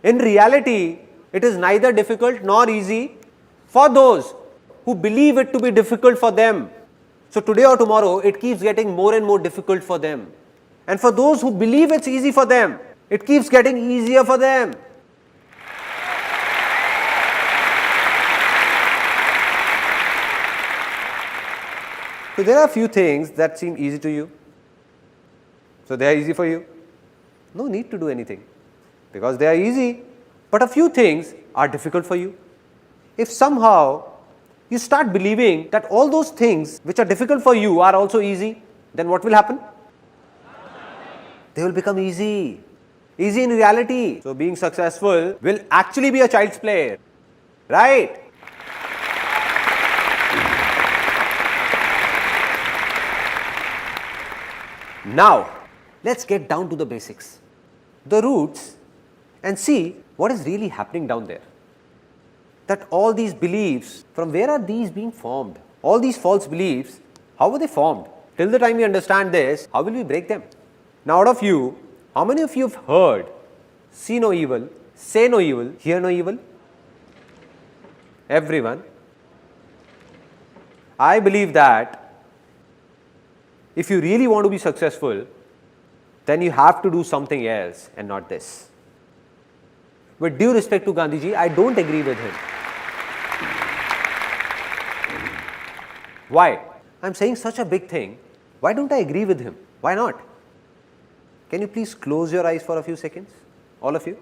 In reality, it is neither difficult nor easy for those who believe it to be difficult for them. So today or tomorrow, it keeps getting more and more difficult for them. And for those who believe it's easy for them, it keeps getting easier for them. So there are a few things that seem easy to you. So they are easy for you. No need to do anything because they are easy. But a few things are difficult for you. If somehow you start believing that all those things which are difficult for you are also easy, then what will happen? They will become easy. Easy in reality. So being successful will actually be a child's play. Right? Now, let's get down to the basics, the roots, and see what is really happening down there. That all these beliefs, from where are these being formed? All these false beliefs, how were they formed? Till the time we understand this, how will we break them? Now, out of you, how many of you have heard, see no evil, say no evil, hear no evil? Everyone. I believe that if you really want to be successful, then you have to do something else and not this. With due respect to Gandhiji, I don't agree with him. Why? I'm saying such a big thing. Why don't I agree with him? Why not? Can you please close your eyes for a few seconds? All of you?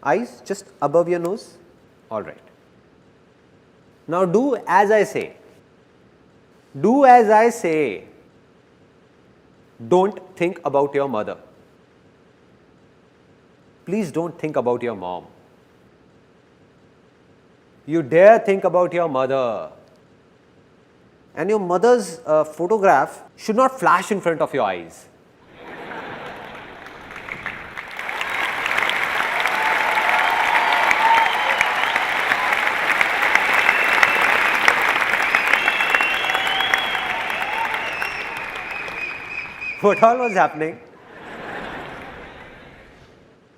Eyes just above your nose? Alright. Now do as I say. Do as I say. Don't think about your mother. Please don't think about your mom. You dare think about your mother. And your mother's photograph should not flash in front of your eyes. What all was happening?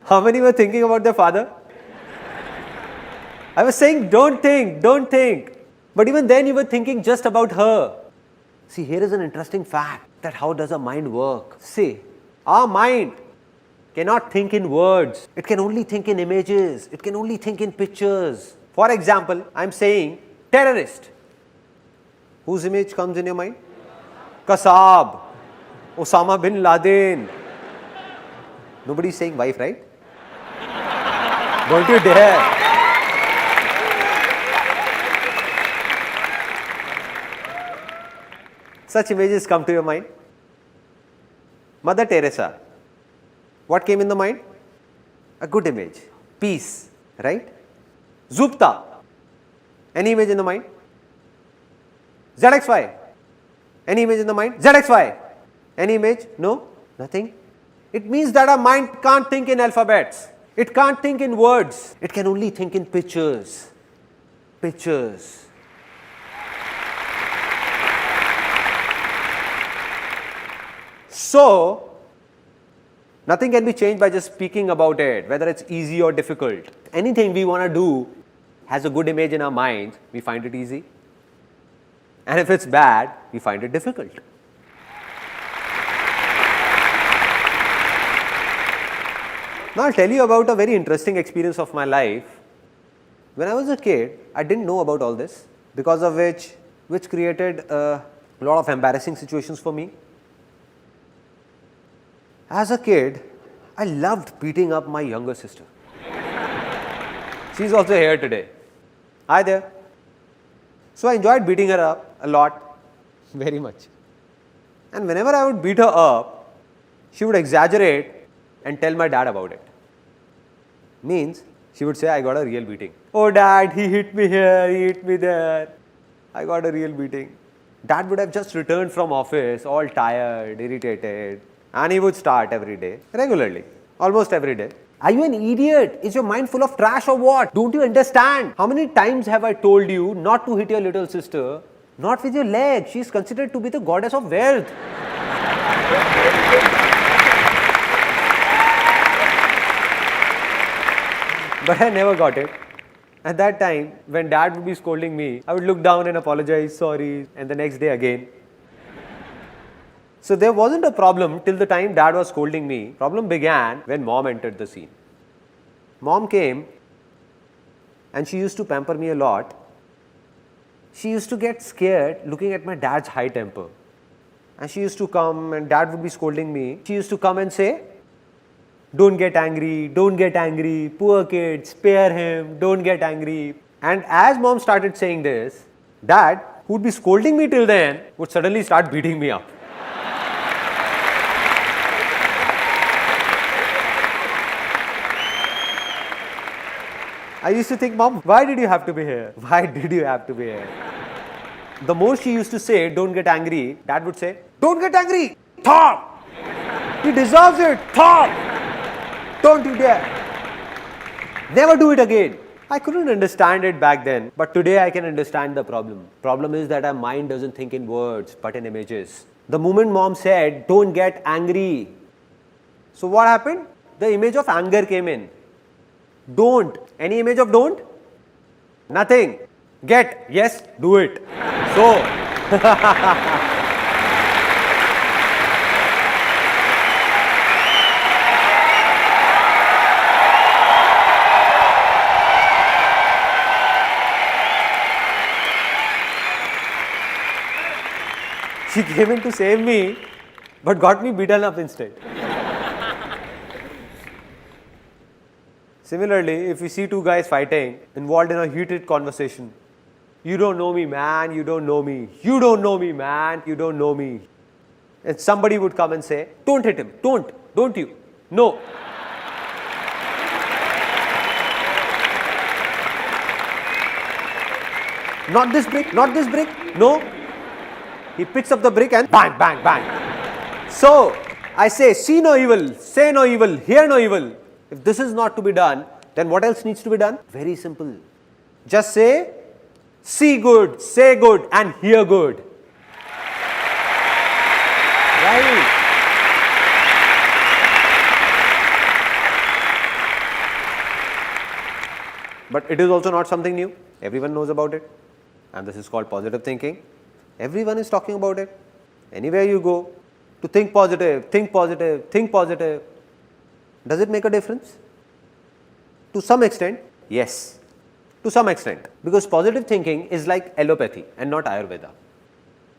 How many were thinking about their father? I was saying, don't think, don't think. But even then you were thinking just about her. See, here is an interesting fact that how does a mind work? See, our mind cannot think in words. It can only think in images. It can only think in pictures. For example, I am saying terrorist. Whose image comes in your mind? Kasab. Osama bin Laden. Nobody is saying wife, right? Don't you dare. Such images come to your mind. Mother Teresa. What came in the mind? A good image. Peace, right? Zupta. Any image in the mind? ZXY. Any image in the mind? ZXY. Any image? No? Nothing? It means that our mind can't think in alphabets. It can't think in words. It can only think in pictures. Pictures. So, nothing can be changed by just speaking about it, whether it's easy or difficult. Anything we want to do has a good image in our mind, we find it easy. And if it's bad, we find it difficult. Now, I'll tell you about a very interesting experience of my life. When I was a kid, I didn't know about all this, because of which created a lot of embarrassing situations for me. As a kid, I loved beating up my younger sister. She's also here today. Hi there. So I enjoyed beating her up a lot, very much. And whenever I would beat her up, she would exaggerate and tell my dad about it. Means, she would say, I got a real beating. Oh dad, he hit me here, he hit me there. I got a real beating. Dad would have just returned from office, all tired, irritated, and he would start every day, regularly, almost every day. Are you an idiot? Is your mind full of trash or what? Don't you understand? How many times have I told you not to hit your little sister? Not with your leg. She is considered to be the goddess of wealth. But I never got it. At that time, when dad would be scolding me, I would look down and apologize, sorry, and the next day again. So there wasn't a problem till the time dad was scolding me. Problem began when mom entered the scene. Mom came and she used to pamper me a lot. She used to get scared looking at my dad's high temper. And she used to come and dad would be scolding me. She used to come and say, don't get angry, poor kid, spare him, don't get angry. And as mom started saying this, dad, who would be scolding me till then, would suddenly start beating me up. I used to think, Mom, why did you have to be here? Why did you have to be here? The more she used to say, don't get angry, dad would say, don't get angry, Thor! He deserves it, Thor! Don't you dare! Never do it again. I couldn't understand it back then, but today I can understand the problem. Problem is that our mind doesn't think in words, but in images. The moment mom said, don't get angry. So what happened? The image of anger came in. Don't. Any image of don't? Nothing. Get. Yes, do it. So, she came in to save me, but got me beaten up instead. Similarly, if we see two guys fighting, involved in a heated conversation, you don't know me, man, you don't know me. You don't know me, man, you don't know me. And somebody would come and say, don't hit him, don't you? No. Not this brick, no. He picks up the brick and bang, bang, bang. So, I say, see no evil, say no evil, hear no evil. If this is not to be done, then what else needs to be done? Very simple. Just say, see good, say good, and hear good. Right? But it is also not something new. Everyone knows about it. And this is called positive thinking. Everyone is talking about it. Anywhere you go, to think positive, think positive, think positive. Does it make a difference? To some extent, yes. To some extent. Because positive thinking is like allopathy and not Ayurveda.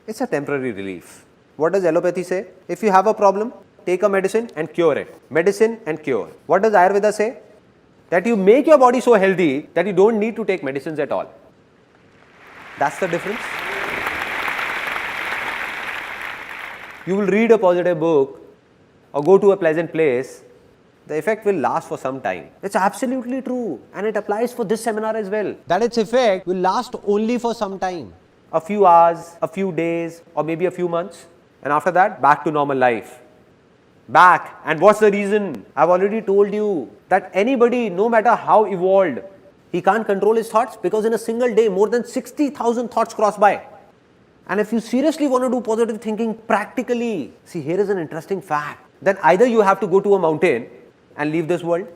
It's a temporary relief. What does allopathy say? If you have a problem, take a medicine and cure it. Medicine and cure. What does Ayurveda say? That you make your body so healthy that you don't need to take medicines at all. That's the difference. You will read a positive book or go to a pleasant place, the effect will last for some time. It's absolutely true, and it applies for this seminar as well. That its effect will last only for some time. A few hours, a few days, or maybe a few months. And after that, back to normal life. Back. And what's the reason? I've already told you that anybody, no matter how evolved, he can't control his thoughts because in a single day, more than 60,000 thoughts cross by. And if you seriously want to do positive thinking practically, see, here is an interesting fact. Then either you have to go to a mountain and leave this world.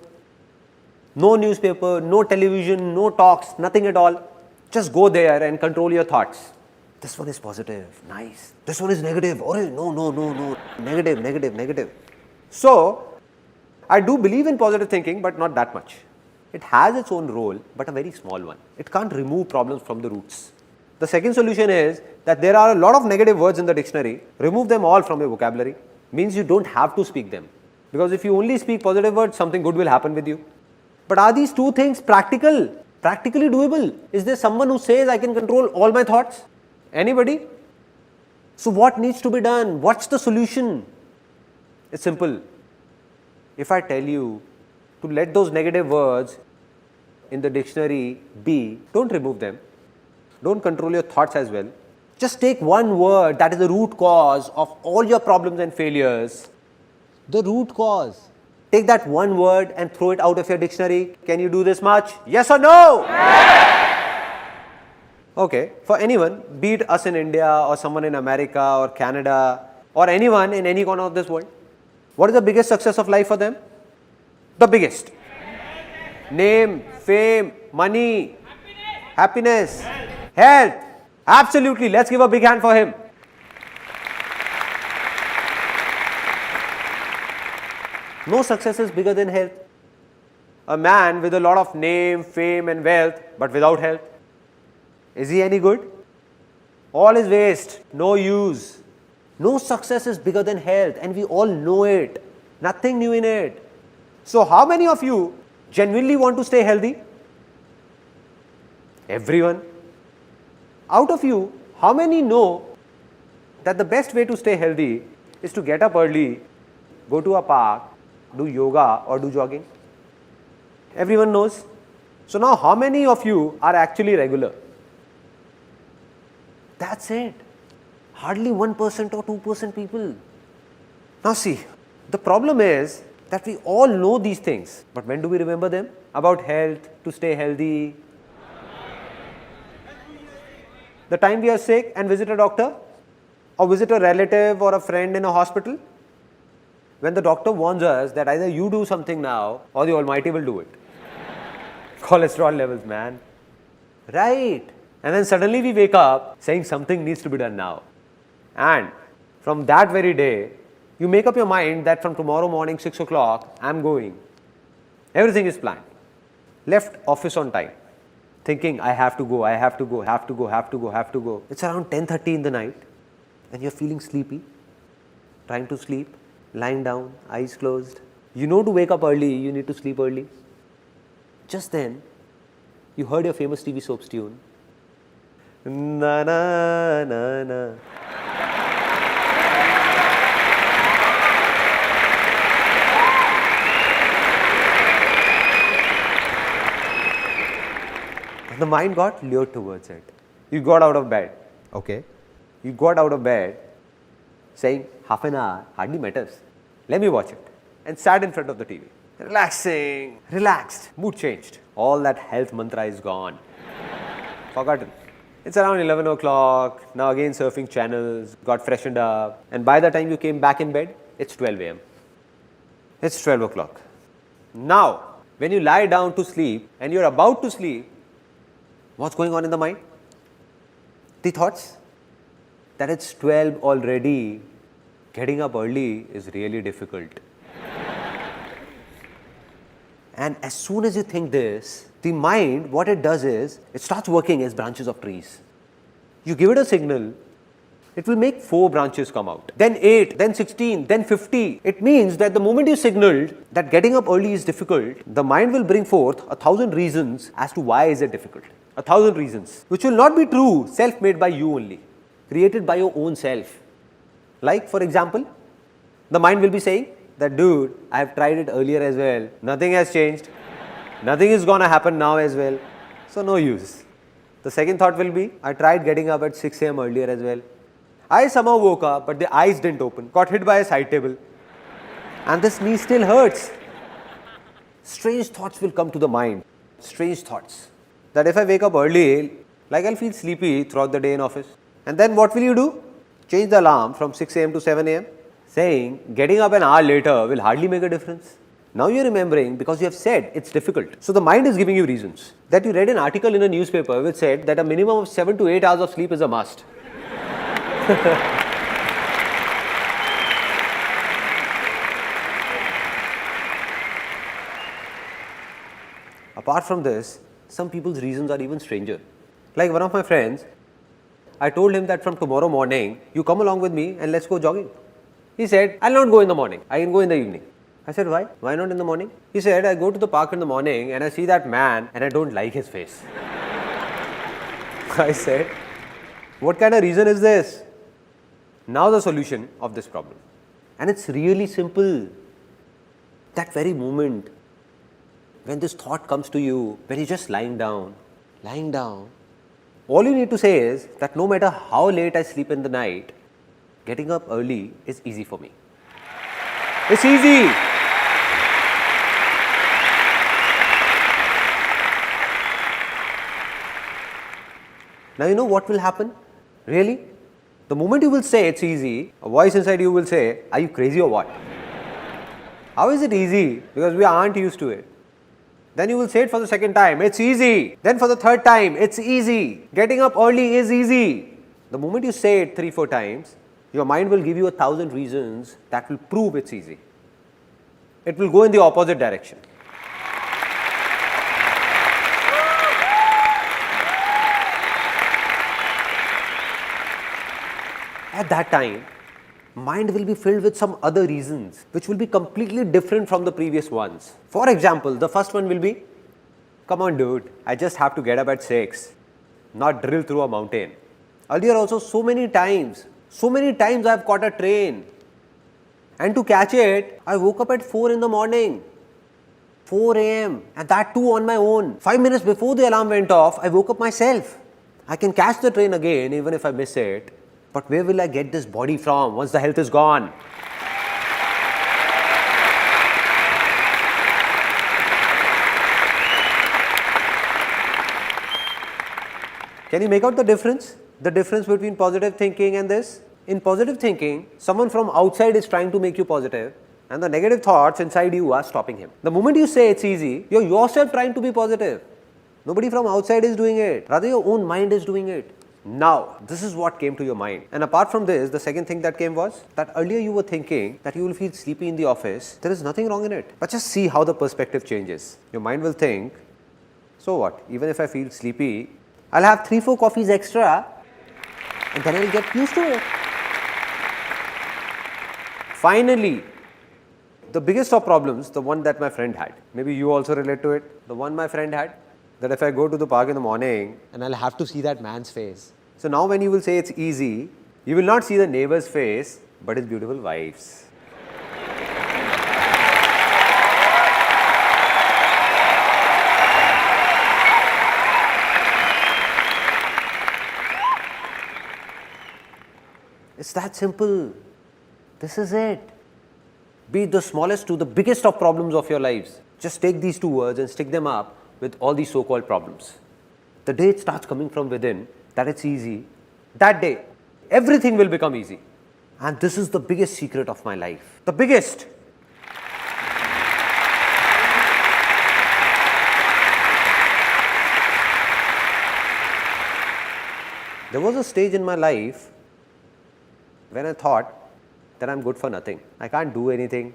No newspaper, no television, no talks, nothing at all. Just go there and control your thoughts. This one is positive, nice. This one is negative. Oh, no. Negative. So, I do believe in positive thinking, but not that much. It has its own role, but a very small one. It can't remove problems from the roots. The second solution is that there are a lot of negative words in the dictionary. Remove them all from your vocabulary. Means you don't have to speak them. Because if you only speak positive words, something good will happen with you. But are these two things practical? Practically doable? Is there someone who says I can control all my thoughts? Anybody? So what needs to be done? What's the solution? It's simple. If I tell you to let those negative words in the dictionary be, don't remove them. Don't control your thoughts as well. Just take one word that is the root cause of all your problems and failures. The root cause. Take that one word and throw it out of your dictionary. Can you do this much? Yes or no? Yes! Okay, for anyone, be it us in India or someone in America or Canada or anyone in any corner of this world, what is the biggest success of life for them? The biggest. Name, fame, money, happiness, health. Absolutely. Let's give a big hand for him. No success is bigger than health. A man with a lot of name, fame and wealth, but without health, is he any good? All is waste, no use. No success is bigger than health, and we all know it. Nothing new in it. So how many of you genuinely want to stay healthy? Everyone. Out of you, how many know that the best way to stay healthy is to get up early, go to a park, do yoga or do jogging? Everyone knows. So now how many of you are actually regular? That's it. Hardly 1% or 2% people. Now see, the problem is that we all know these things, but when do we remember them? About health, to stay healthy. The time we are sick and visit a doctor or visit a relative or a friend in a hospital, when the doctor warns us that either you do something now or the Almighty will do it. Cholesterol levels, man. Right. And then suddenly we wake up saying something needs to be done now. And from that very day, you make up your mind that from tomorrow morning 6 o'clock, I'm going. Everything is planned. Left office on time. Thinking, I have to go, I have to go, have to go, have to go, have to go. It's around 10:30 in the night and you're feeling sleepy, trying to sleep, lying down, eyes closed. You know to wake up early, you need to sleep early. Just then, you heard your famous TV soaps tune. Na na na na. The mind got lured towards it. You got out of bed. Okay. You got out of bed saying, half an hour hardly matters. Let me watch it. And sat in front of the TV. Relaxing, relaxed, mood changed. All that health mantra is gone. Forgotten. It's around 11 o'clock. Now again surfing channels, got freshened up. And by the time you came back in bed, it's 12 a.m. It's 12 o'clock. Now, when you lie down to sleep and you're about to sleep, what's going on in the mind? The thoughts that it's 12 already, getting up early is really difficult. And as soon as you think this, the mind, what it does is, it starts working as branches of trees. You give it a signal, it will make 4 branches come out, then 8, then 16, then 50. It means that the moment you signaled that getting up early is difficult, the mind will bring forth 1,000 reasons as to why is it difficult. 1,000 reasons, which will not be true, self-made by you only, created by your own self. Like, for example, the mind will be saying that, dude, I have tried it earlier as well. Nothing has changed. Nothing is going to happen now as well. So, no use. The second thought will be, I tried getting up at 6 a.m. earlier as well. I somehow woke up, but the eyes didn't open. Got hit by a side table. And this knee still hurts. Strange thoughts will come to the mind. Strange thoughts. That if I wake up early, like I'll feel sleepy throughout the day in office. And then what will you do? Change the alarm from 6 a.m. to 7 a.m. saying getting up an hour later will hardly make a difference. Now you're remembering because you have said it's difficult. So the mind is giving you reasons. That you read an article in a newspaper which said that a minimum of 7 to 8 hours of sleep is a must. Apart from this, some people's reasons are even stranger. Like one of my friends, I told him that from tomorrow morning, you come along with me and let's go jogging. He said, I'll not go in the morning, I can go in the evening. I said, why? Why not in the morning? He said, I go to the park in the morning and I see that man and I don't like his face. I said, what kind of reason is this? Now the solution of this problem. And it's really simple. That very moment when this thought comes to you, when you're just lying down, all you need to say is that no matter how late I sleep in the night, getting up early is easy for me. It's easy. Now you know what will happen? Really? The moment you will say it's easy, a voice inside you will say, are you crazy or what? How is it easy? Because we aren't used to it. Then you will say it for the second time, it's easy. Then for the third time, it's easy. Getting up early is easy. The moment you say it 3-4 times, your mind will give you 1,000 reasons that will prove it's easy. It will go in the opposite direction. At that time, mind will be filled with some other reasons which will be completely different from the previous ones. For example, the first one will be, come on dude, I just have to get up at 6, not drill through a mountain. Earlier also so many times I have caught a train, and to catch it, I woke up at 4 in the morning, 4 a.m. and that too on my own. 5 minutes before the alarm went off, I woke up myself. I can catch the train again even if I miss it. But where will I get this body from once the health is gone? Can you make out the difference? The difference between positive thinking and this? In positive thinking, someone from outside is trying to make you positive and the negative thoughts inside you are stopping him. The moment you say it's easy, you're yourself trying to be positive. Nobody from outside is doing it. Rather, your own mind is doing it. Now, this is what came to your mind. And apart from this, the second thing that came was that earlier you were thinking that you will feel sleepy in the office. There is nothing wrong in it. But just see how the perspective changes. Your mind will think, so what? Even if I feel sleepy, I'll have 3-4 coffees extra and then I'll get used to it. Finally, the biggest of problems, the one that my friend had. Maybe you also relate to it. The one my friend had. That if I go to the park in the morning and I'll have to see that man's face. So now when you will say it's easy, you will not see the neighbor's face, but his beautiful wife's. It's that simple. This is it. Be it the smallest to the biggest of problems of your lives. Just take these 2 words and stick them up with all these so-called problems. The day it starts coming from within, that it's easy, that day, everything will become easy. And this is the biggest secret of my life. The biggest. There was a stage in my life when I thought that I'm good for nothing. I can't do anything.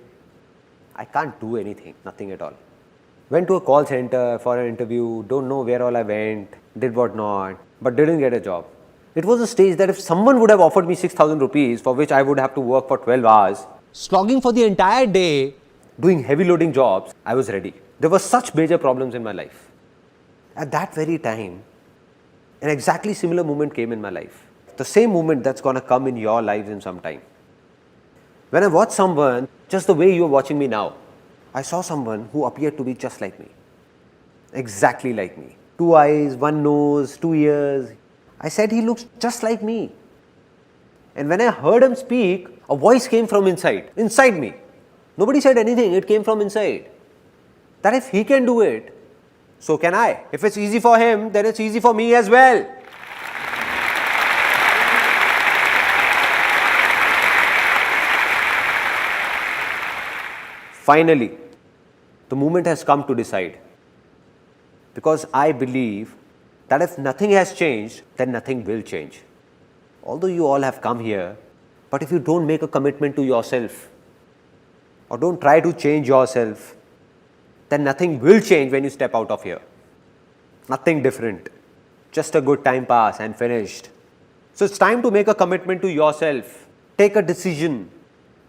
Nothing at all. Went to a call center for an interview, don't know where all I went, did what not, but didn't get a job. It was a stage that if someone would have offered me 6,000 rupees, for which I would have to work for 12 hours, slogging for the entire day, doing heavy loading jobs, I was ready. There were such major problems in my life. At that very time, an exactly similar moment came in my life. The same moment that's going to come in your lives in some time. When I watched someone, just the way you are watching me now, I saw someone who appeared to be just like me. Exactly like me. 2 eyes, 1 nose, 2 ears. I said he looks just like me. And when I heard him speak, a voice came from inside me. Nobody said anything, it came from inside. That if he can do it, so can I. If it's easy for him, then it's easy for me as well. Finally, the moment has come to decide. Because I believe that if nothing has changed, then nothing will change. Although you all have come here, but if you don't make a commitment to yourself, or don't try to change yourself, then nothing will change when you step out of here. Nothing different. Just a good time pass and finished. So it's time to make a commitment to yourself. Take a decision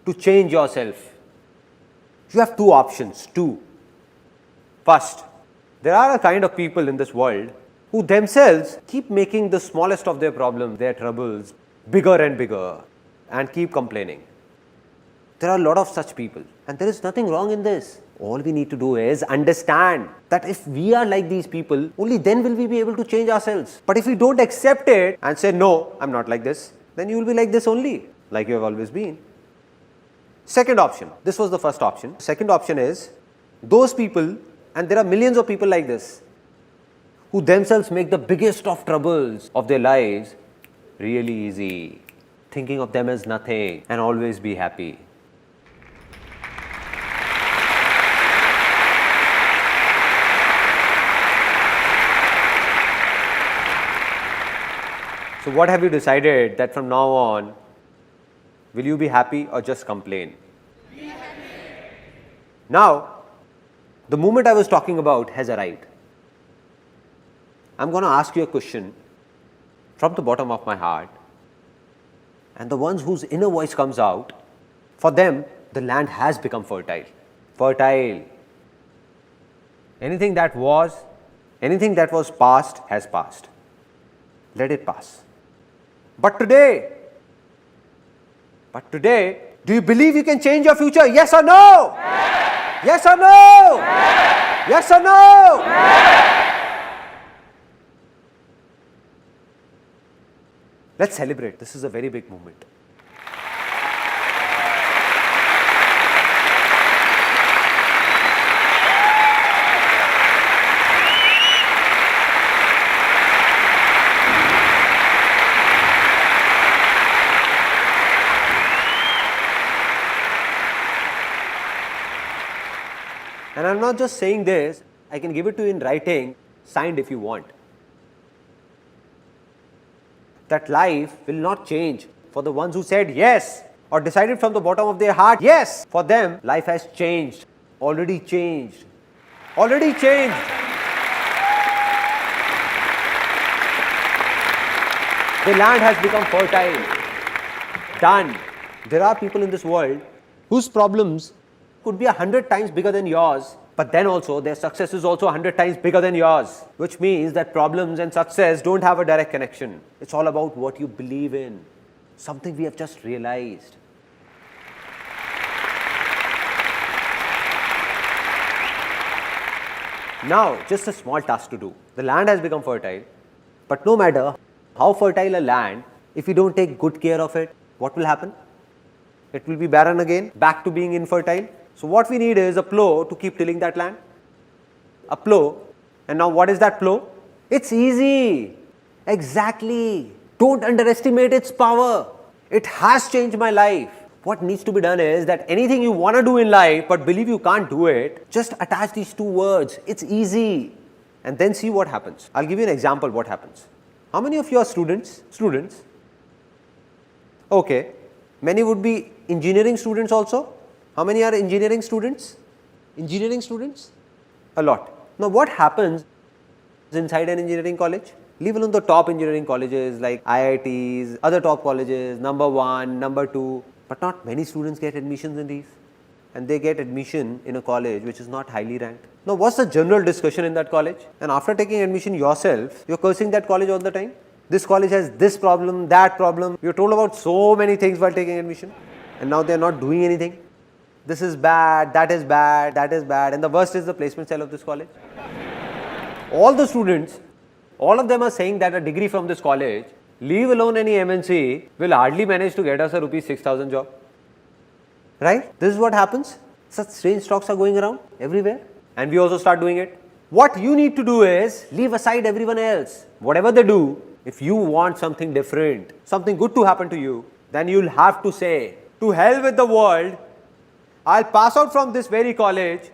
to change yourself. You have two options. First, there are a kind of people in this world who themselves keep making the smallest of their problems, their troubles, bigger and bigger, and keep complaining. There are a lot of such people, and there is nothing wrong in this. All we need to do is understand that if we are like these people, only then will we be able to change ourselves. But if we don't accept it and say, no, I'm not like this, then you will be like this only, like you have always been. Second option, this was the first option. Second option is those people, and there are millions of people like this, who themselves make the biggest of troubles of their lives really easy, thinking of them as nothing and always be happy. So what have you decided that from now on, will you be happy or just complain? Be happy. Now, the moment I was talking about has arrived. I'm going to ask you a question from the bottom of my heart, and the ones whose inner voice comes out, for them, the land has become fertile. Fertile. Anything that was past has passed. Let it pass. But today, do you believe you can change your future? Yes or no? Yes or no? Yes or no? Let's celebrate. This is a very big moment. And I'm not just saying this, I can give it to you in writing, signed if you want. That life will not change for the ones who said yes or decided from the bottom of their heart yes. For them, life has changed, already changed, already changed. The land has become fertile, done. There are people in this world whose problems could be 100 times bigger than yours, but then also their success is also 100 times bigger than yours, which means that problems and success don't have a direct connection. It's all about what you believe in, something we have just realized. Now, just a small task to do. The land has become fertile, but no matter how fertile a land, if you don't take good care of it, what will happen? It will be barren again, back to being infertile. So what we need is a plow to keep tilling that land. A plow. And now what is that plow? It's easy. Exactly. Don't underestimate its power. It has changed my life. What needs to be done is that anything you want to do in life but believe you can't do it, just attach these two words. It's easy. And then see what happens. I'll give you an example what happens. How many of you are students? Students. Okay. Many would be engineering students also. How many are engineering students? Engineering students? A lot. Now what happens inside an engineering college? Leave alone the top engineering colleges like IITs, other top colleges, number 1, number 2, but not many students get admissions in these. And they get admission in a college which is not highly ranked. Now what's the general discussion in that college? And after taking admission yourself, you're cursing that college all the time. This college has this problem, that problem. You're told about so many things while taking admission, and now they're not doing anything. This is bad, that is bad, that is bad, and the worst is the placement cell of this college. All the students, all of them are saying that a degree from this college, leave alone any MNC, will hardly manage to get us a rupees 6,000 job. Right? This is what happens. Such strange talks are going around everywhere, and we also start doing it. What you need to do is leave aside everyone else. Whatever they do, if you want something different, something good to happen to you, then you'll have to say, to hell with the world, I'll pass out from this very college,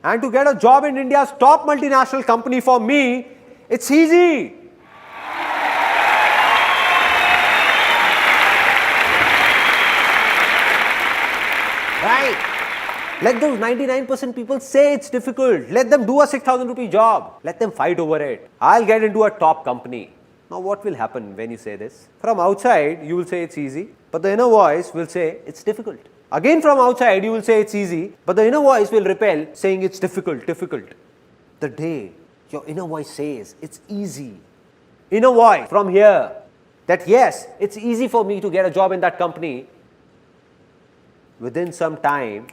and to get a job in India's top multinational company for me, it's easy. Right? Let those 99% people say it's difficult. Let them do a 6,000 rupee job. Let them fight over it. I'll get into a top company. Now what will happen when you say this? From outside, you will say it's easy, but the inner voice will say it's difficult. Again from outside, you will say it's easy, but the inner voice will repel, saying it's difficult. The day your inner voice says it's easy, inner voice from here, that yes, it's easy for me to get a job in that company, within some time,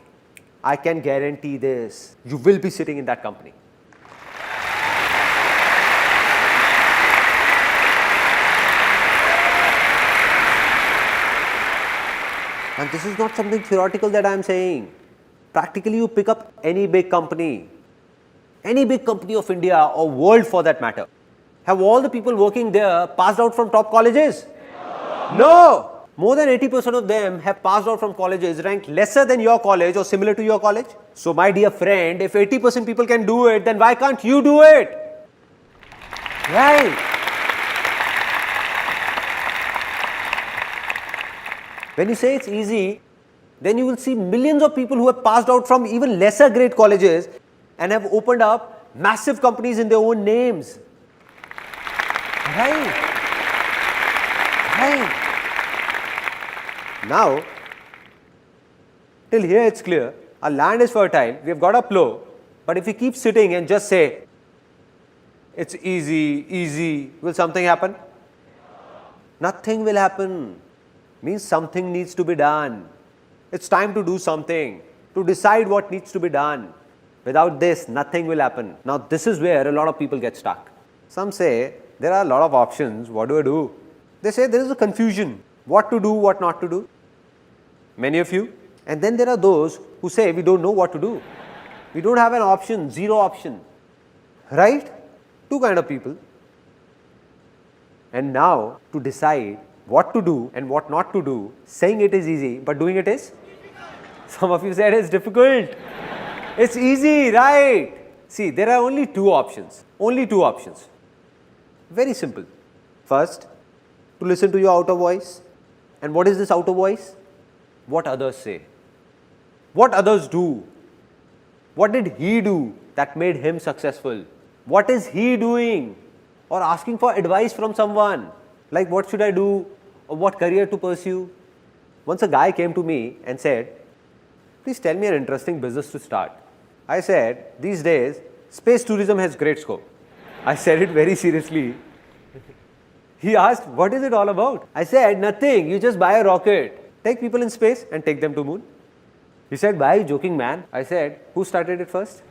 I can guarantee this, you will be sitting in that company. And this is not something theoretical that I am saying. Practically, you pick up any big company of India or world for that matter. Have all the people working there passed out from top colleges? No! More than 80% of them have passed out from colleges ranked lesser than your college or similar to your college. So my dear friend, if 80% people can do it, then why can't you do it? Right? When you say it's easy, then you will see millions of people who have passed out from even lesser grade colleges and have opened up massive companies in their own names. Right? Now, till here it's clear, our land is fertile, we have got a plow, but if we keep sitting and just say, it's easy, will something happen? Nothing will happen. Means something needs to be done. It's time to do something, to decide what needs to be done. Without this, nothing will happen. Now, this is where a lot of people get stuck. Some say, there are a lot of options, what do I do? They say there is a confusion, what to do, what not to do. Many of you. And then there are those who say, we don't know what to do. We don't have an option, zero option. Right? Two kind of people. And now, to decide what to do and what not to do, saying it is easy, but doing it is? Some of you said it's difficult. It's easy, right? See, there are only two options. Only two options. Very simple. First, to listen to your outer voice. And what is this outer voice? What others say. What others do. What did he do that made him successful? What is he doing? Or asking for advice from someone. Like what should I do? Or what career to pursue? Once a guy came to me and said, please tell me an interesting business to start. I said, these days, space tourism has great scope. I said it very seriously. He asked, what is it all about? I said, nothing, you just buy a rocket, take people in space and take them to moon. He said, why are you joking, man? I said, who started it first?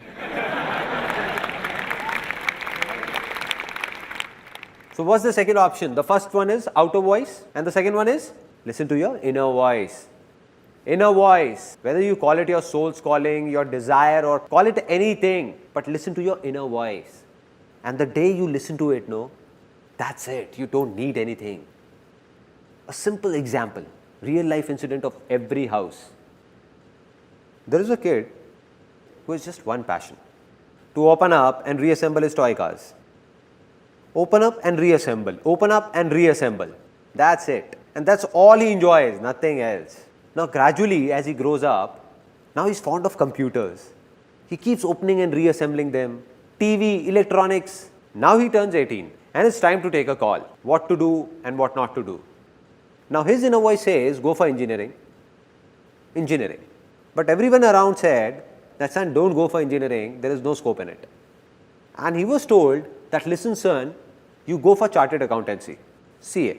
So what's the second option? The first one is outer voice and the second one is listen to your inner voice. Inner voice, whether you call it your soul's calling, your desire or call it anything, but listen to your inner voice. And the day you listen to it, no, that's it. You don't need anything. A simple example, real life incident of every house. There is a kid who has just one passion, to open up and reassemble his toy cars. Open up and reassemble, open up and reassemble. That's it. And that's all he enjoys, nothing else. Now gradually as he grows up, now he's fond of computers. He keeps opening and reassembling them. TV, electronics. Now he turns 18 and it's time to take a call. What to do and what not to do. Now his inner voice says, go for engineering. Engineering. But everyone around said, that son, don't go for engineering, there is no scope in it. And he was told that, listen son, you go for chartered accountancy, CA.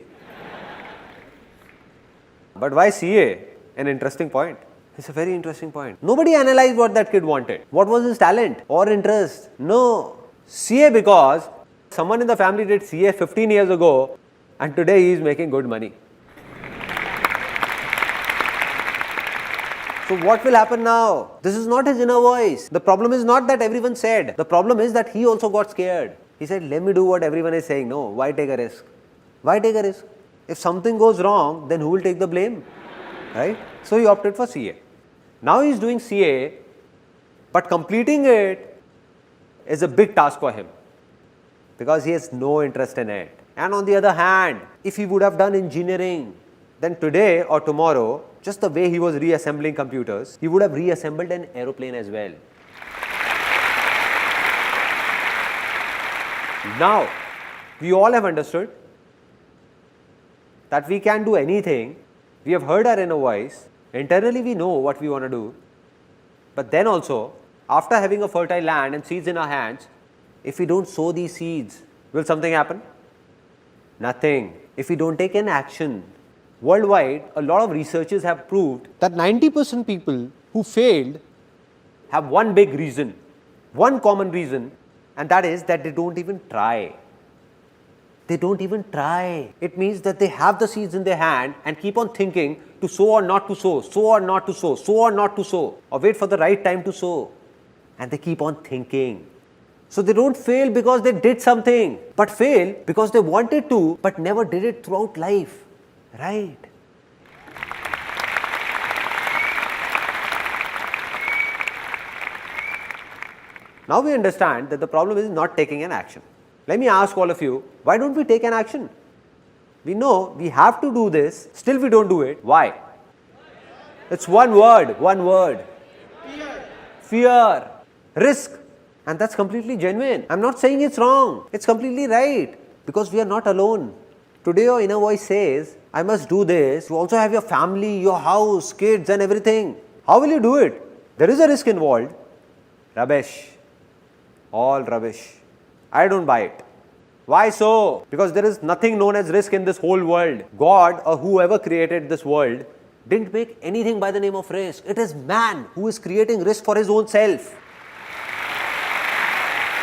But why CA? An interesting point. It's a very interesting point. Nobody analyzed what that kid wanted. What was his talent or interest? No. CA because someone in the family did CA 15 years ago and today he is making good money. So what will happen now? This is not his inner voice. The problem is not that everyone said. The problem is that he also got scared. He said, let me do what everyone is saying. No, why take a risk? Why take a risk? If something goes wrong, then who will take the blame? Right? So he opted for CA. Now he is doing CA, but completing it is a big task for him because he has no interest in it. And on the other hand, if he would have done engineering, then today or tomorrow, just the way he was reassembling computers, he would have reassembled an aeroplane as well. Now, we all have understood that we can do anything. We have heard our inner voice. Internally, we know what we want to do. But then also, after having a fertile land and seeds in our hands, if we don't sow these seeds, will something happen? Nothing. If we don't take an action. Worldwide, a lot of researchers have proved that 90% people who failed have one big reason, one common reason, and that is that they don't even try. They don't even try. It means that they have the seeds in their hand and keep on thinking to sow or not to sow, sow or not to sow, sow or not to sow, or wait for the right time to sow. And they keep on thinking. So they don't fail because they did something, but fail because they wanted to, but never did it throughout life. Right? Now we understand that the problem is not taking an action. Let me ask all of you, why don't we take an action? We know we have to do this, still we don't do it. Why? It's one word, one word. Fear. Risk. And that's completely genuine. I'm not saying it's wrong. It's completely right. Because we are not alone. Today your inner voice says, I must do this. You also have your family, your house, kids and everything. How will you do it? There is a risk involved. Rubbish. All rubbish. I don't buy it. Why so? Because there is nothing known as risk in this whole world. God or whoever created this world didn't make anything by the name of risk. It is man who is creating risk for his own self.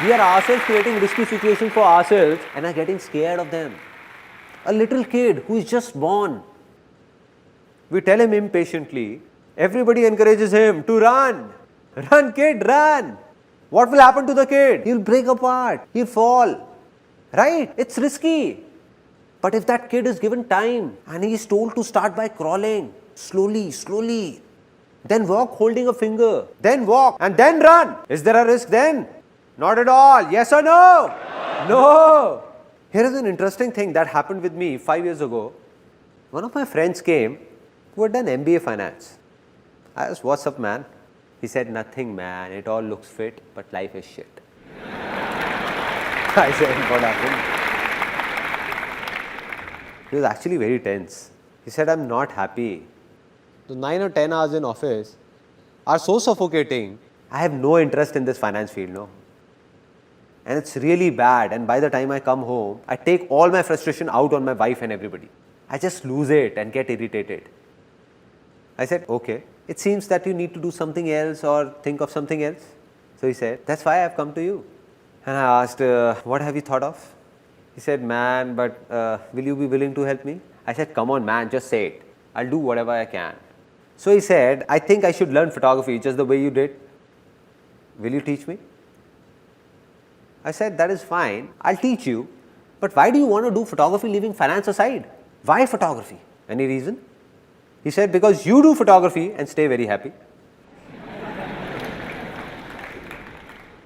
We are ourselves creating risky situations for ourselves and are getting scared of them. A little kid who is just born, we tell him impatiently, everybody encourages him to run. Run kid, run. What will happen to the kid? He'll break apart, he'll fall. Right? It's risky. But if that kid is given time and he is told to start by crawling, slowly, slowly, then walk holding a finger, then walk and then run. Is there a risk then? Not at all. Yes or no? No. Here is an interesting thing that happened with me 5 years ago. One of my friends came who had done MBA finance. I asked, what's up man? He said, nothing man, it all looks fit, but life is shit. I said, what happened? He was actually very tense. He said, I'm not happy. The 9 or 10 hours in office are so suffocating. I have no interest in this finance field, no. And it's really bad, and by the time I come home, I take all my frustration out on my wife and everybody. I just lose it and get irritated. I said, okay, it seems that you need to do something else or think of something else. So he said, that's why I've come to you. And I asked, what have you thought of? He said, man, but will you be willing to help me? I said, come on man, just say it. I'll do whatever I can. So he said, I think I should learn photography just the way you did. Will you teach me? I said, that is fine, I'll teach you, but why do you want to do photography leaving finance aside? Why photography? Any reason? He said, because you do photography and stay very happy.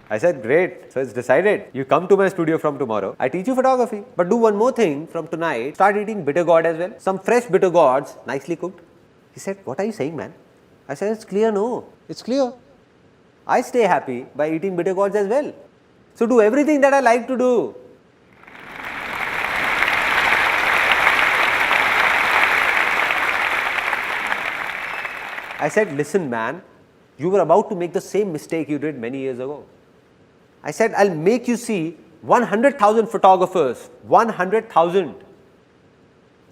I said, great, so it's decided. You come to my studio from tomorrow, I teach you photography, but do one more thing from tonight, start eating bitter gourd as well, some fresh bitter gourds, nicely cooked. He said, what are you saying man? I said, it's clear, no, it's clear. I stay happy by eating bitter gourds as well. So do everything that I like to do. I said, listen man, you were about to make the same mistake you did many years ago. I said, I'll make you see 100,000 photographers, 100,000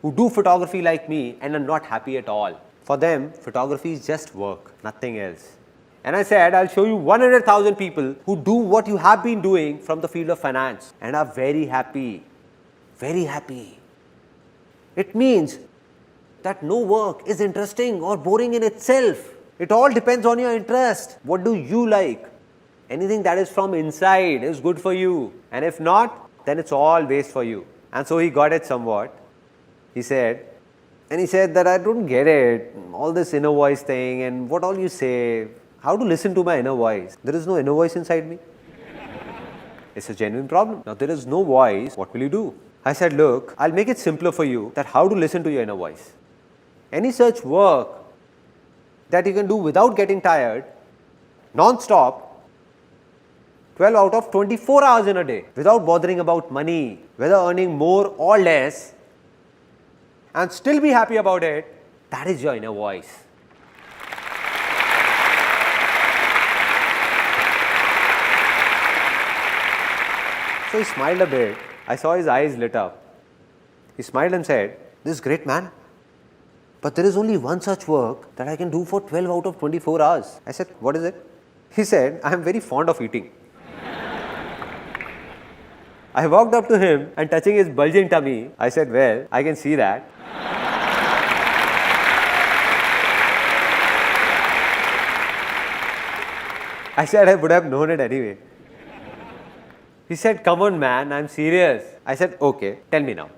who do photography like me and are not happy at all. For them, photography is just work, nothing else. And I said, I'll show you 100,000 people who do what you have been doing from the field of finance and are very happy. Very happy. It means that no work is interesting or boring in itself. It all depends on your interest. What do you like? Anything that is from inside is good for you. And if not, then it's all waste for you. And so he got it somewhat. He said that I don't get it. All this inner voice thing and what all you say. How to listen to my inner voice? There is no inner voice inside me. It's a genuine problem. Now there is no voice, what will you do? I said, look, I'll make it simpler for you that how to listen to your inner voice. Any such work that you can do without getting tired, non-stop, 12 out of 24 hours in a day, without bothering about money, whether earning more or less, and still be happy about it, that is your inner voice. So he smiled a bit. I saw his eyes lit up. He smiled and said, "This is great, man. But there is only one such work that I can do for 12 out of 24 hours. I said, "What is it?" He said, "I am very fond of eating." I walked up to him and touching his bulging tummy, I said, "Well, I can see that." I said, "I would have known it anyway." He said, "Come on, man, I'm serious." I said, "Okay, tell me now."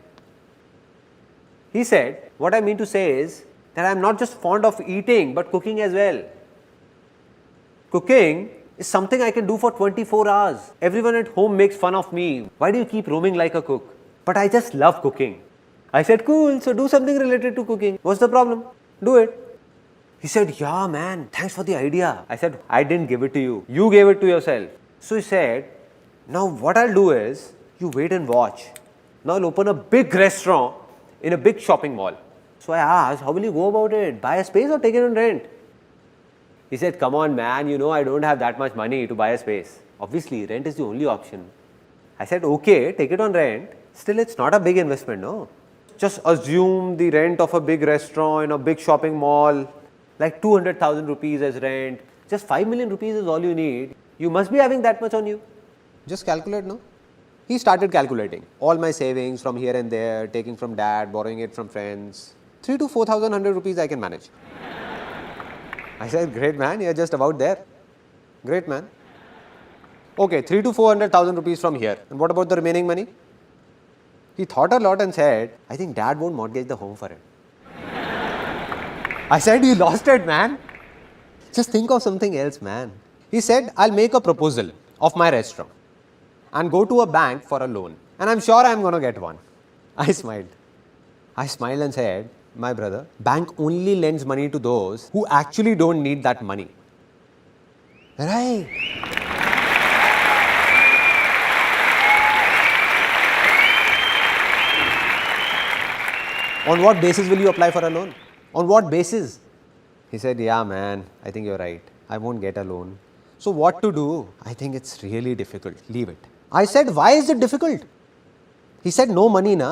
He said, "What I mean to say is that I'm not just fond of eating but cooking as well. Cooking is something I can do for 24 hours. Everyone at home makes fun of me. Why do you keep roaming like a cook? But I just love cooking." I said, "Cool, so do something related to cooking. What's the problem? Do it." He said, "Yeah, man, thanks for the idea." I said, "I didn't give it to you. You gave it to yourself." So he said, "Now what I'll do is, you wait and watch. Now I'll open a big restaurant in a big shopping mall." So I asked, "How will you go about it? Buy a space or take it on rent?" He said, "Come on, man, you know I don't have that much money to buy a space. Obviously, rent is the only option." I said, "Okay, take it on rent. Still, it's not a big investment, no? Just assume the rent of a big restaurant in a big shopping mall, like 200,000 rupees as rent. Just 5 million rupees is all you need. You must be having that much on you. Just calculate, no?" He started calculating all my savings from here and there, taking from dad, borrowing it from friends. 3 to 4,100 rupees I can manage. I said, "Great, man, you're just about there. Great, man. Okay, 3 to 400,000 rupees from here. And what about the remaining money?" He thought a lot and said, "I think dad won't mortgage the home for it." I said, "You lost it, man. Just think of something else, man." He said, "I'll make a proposal of my restaurant and go to a bank for a loan. And I'm sure I'm going to get one." I smiled. I smiled and said, "My brother, bank only lends money to those who actually don't need that money." Right. "On what basis will you apply for a loan? On what basis?" He said, "Yeah, man, I think you're right. I won't get a loan. So what to do? I think it's really difficult. Leave it." I said, "Why is it difficult?" He said, "No money, na."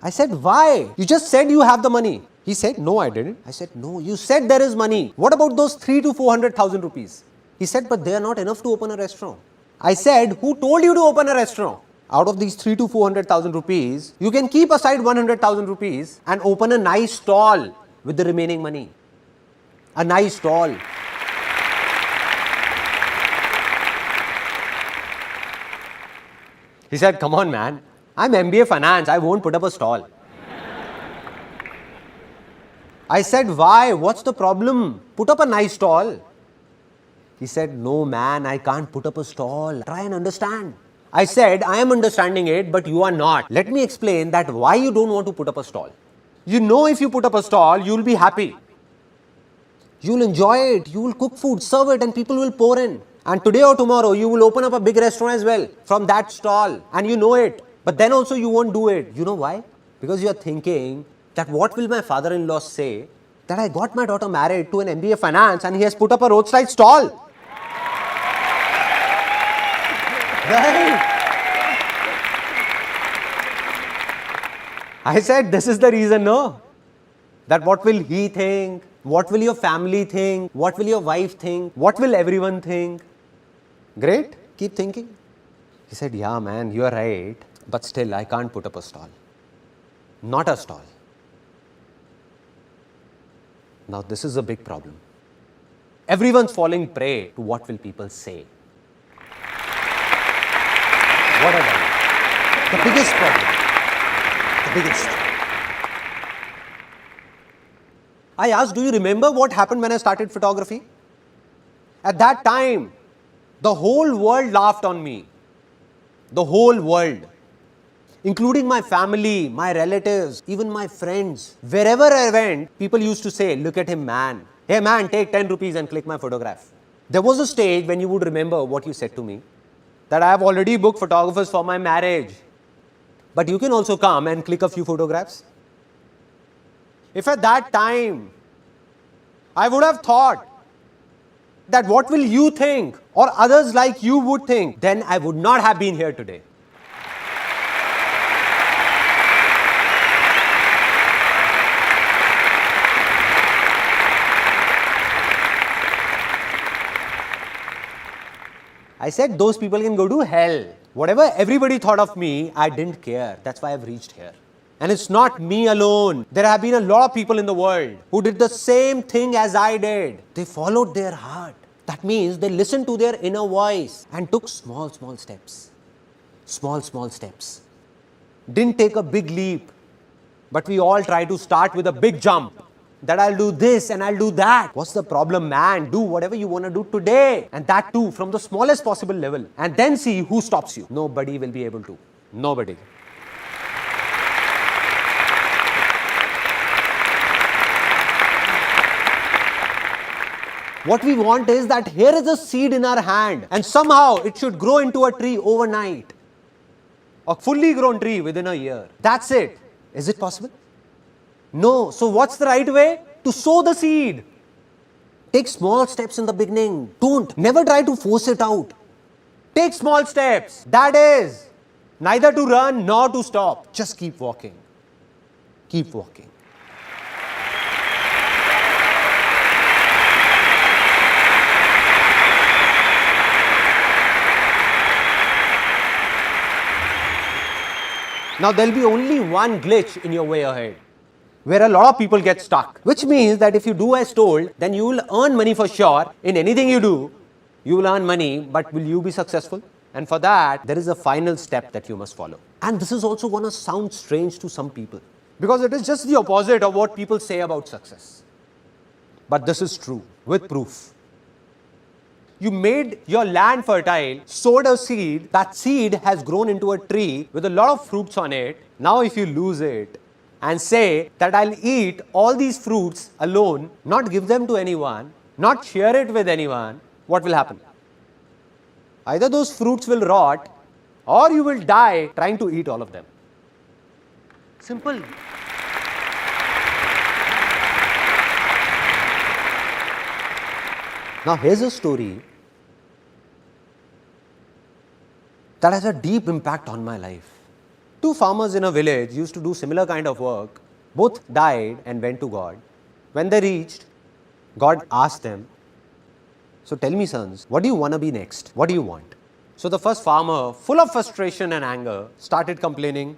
I said, "Why? You just said you have the money." He said, "No, I didn't." I said, "No, you said there is money. What about those 3 to 400,000 rupees? He said, "But they are not enough to open a restaurant." I said, "Who told you to open a restaurant? Out of these 3 to 400,000 rupees, you can keep aside 100,000 rupees and open a nice stall with the remaining money. A nice stall." He said, "Come on, man. I'm MBA Finance. I won't put up a stall." I said, "Why? What's the problem? Put up a nice stall." He said, "No, man, I can't put up a stall. Try and understand." I said, "I am understanding it, but you are not. Let me explain that why you don't want to put up a stall. You know if you put up a stall, you will be happy. You will enjoy it. You will cook food, serve it, and people will pour in. And today or tomorrow, you will open up a big restaurant as well from that stall. And you know it. But then also you won't do it. You know why? Because you are thinking that what will my father-in-law say that I got my daughter married to an MBA Finance and he has put up a roadside stall." Right? I said, "This is the reason, no? That what will he think? What will your family think? What will your wife think? What will everyone think?" Great, keep thinking. He said, "Yeah, man, you are right. But still, I can't put up a stall. Not a stall." Now, this is a big problem. Everyone's falling prey to what will people say. What are they? The biggest problem. The biggest. I asked, "Do you remember what happened when I started photography?" At that time, the whole world laughed on me. The whole world. Including my family, my relatives, even my friends. Wherever I went, people used to say, "Look at him, man. Hey man, take 10 rupees and click my photograph. There was a stage when you would remember what you said to me, that I have already booked photographers for my marriage. But you can also come and click a few photographs. If at that time I would have thought that what will you think or others like you would think, then I would not have been here today. I said those people can go to hell. Whatever everybody thought of me, I didn't care. That's why I've reached here. And it's not me alone. There have been a lot of people in the world who did the same thing as I did. They followed their heart. That means they listened to their inner voice and took small steps. Small steps. Didn't take a big leap. But we all try to start with a big jump. That I'll do this and I'll do that. What's the problem, man? Do whatever you want to do today. And that too from the smallest possible level. And then see who stops you. Nobody will be able to. Nobody. What we want is that here is a seed in our hand and somehow it should grow into a tree overnight. A fully grown tree within a year. That's it. Is it possible? No. So what's the right way? To sow the seed. Take small steps in the beginning. Never try to force it out. Take small steps. That is, neither to run nor to stop. Just keep walking. Keep walking. Now there'll be only one glitch in your way ahead, where a lot of people get stuck. Which means that if you do as told, then you will earn money for sure. In anything you do, you will earn money, but will you be successful? And for that, there is a final step that you must follow. And this is also going to sound strange to some people, because it is just the opposite of what people say about success. But this is true, with proof. You made your land fertile, sowed a seed, that seed has grown into a tree with a lot of fruits on it. Now if you lose it and say that I'll eat all these fruits alone, not give them to anyone, not share it with anyone, what will happen? Either those fruits will rot or you will die trying to eat all of them. Simple. Now here's a story that has a deep impact on my life. Two farmers in a village used to do similar kind of work. Both died and went to God. When they reached, God asked them, so tell me sons, what do you want to be next? What do you want? So the first farmer, full of frustration and anger, started complaining,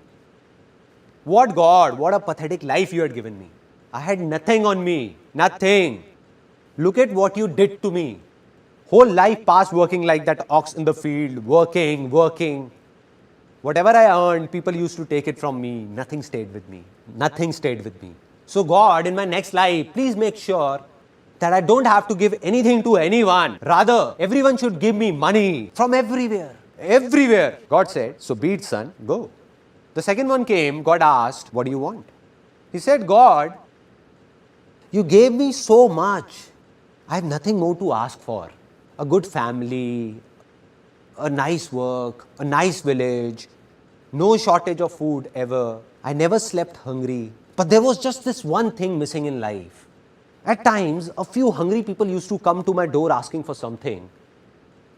what God, what a pathetic life you had given me. I had nothing on me, nothing. Look at what you did to me. Whole life passed working like that ox in the field, working. Whatever I earned, people used to take it from me. Nothing stayed with me. Nothing stayed with me. So God, in my next life, please make sure that I don't have to give anything to anyone. Rather, everyone should give me money from everywhere. Everywhere. God said, so be it, son, go. The second one came, God asked, what do you want? He said, God, you gave me so much. I have nothing more to ask for. A good family, a nice work, a nice village, no shortage of food ever. I never slept hungry. But there was just this one thing missing in life. At times, a few hungry people used to come to my door asking for something.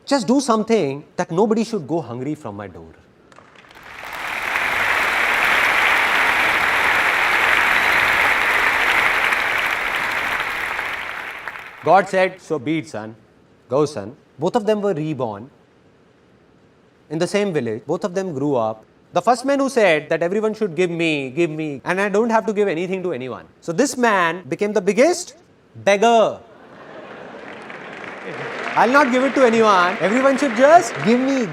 Just do something that nobody should go hungry from my door. God said, so be it, son. Go, son. Both of them were reborn in the same village. Both of them grew up. The first man who said that everyone should give me, and I don't have to give anything to anyone. So this man became the biggest beggar. I'll not give it to anyone. Everyone should just give me.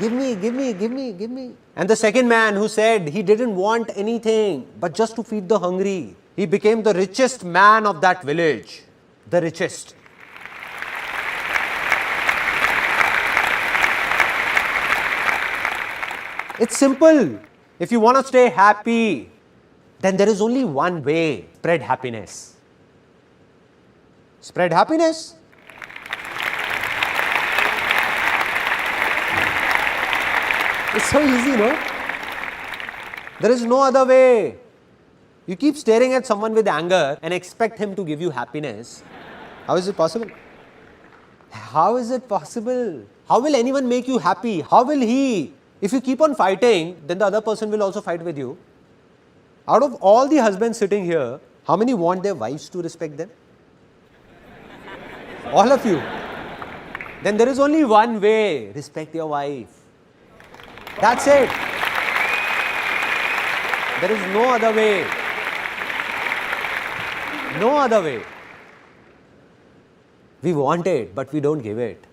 And the second man who said he didn't want anything but just to feed the hungry, he became the richest man of that village. The richest. It's simple. If you want to stay happy, then there is only one way: spread happiness. Spread happiness. It's so easy, no? There is no other way. You keep staring at someone with anger and expect him to give you happiness. How is it possible? How is it possible? How will anyone make you happy? How will he? If you keep on fighting, then the other person will also fight with you. Out of all the husbands sitting here, how many want their wives to respect them? All of you. Then there is only one way. Respect your wife. That's it. There is no other way. No other way. We want it, but we don't give it.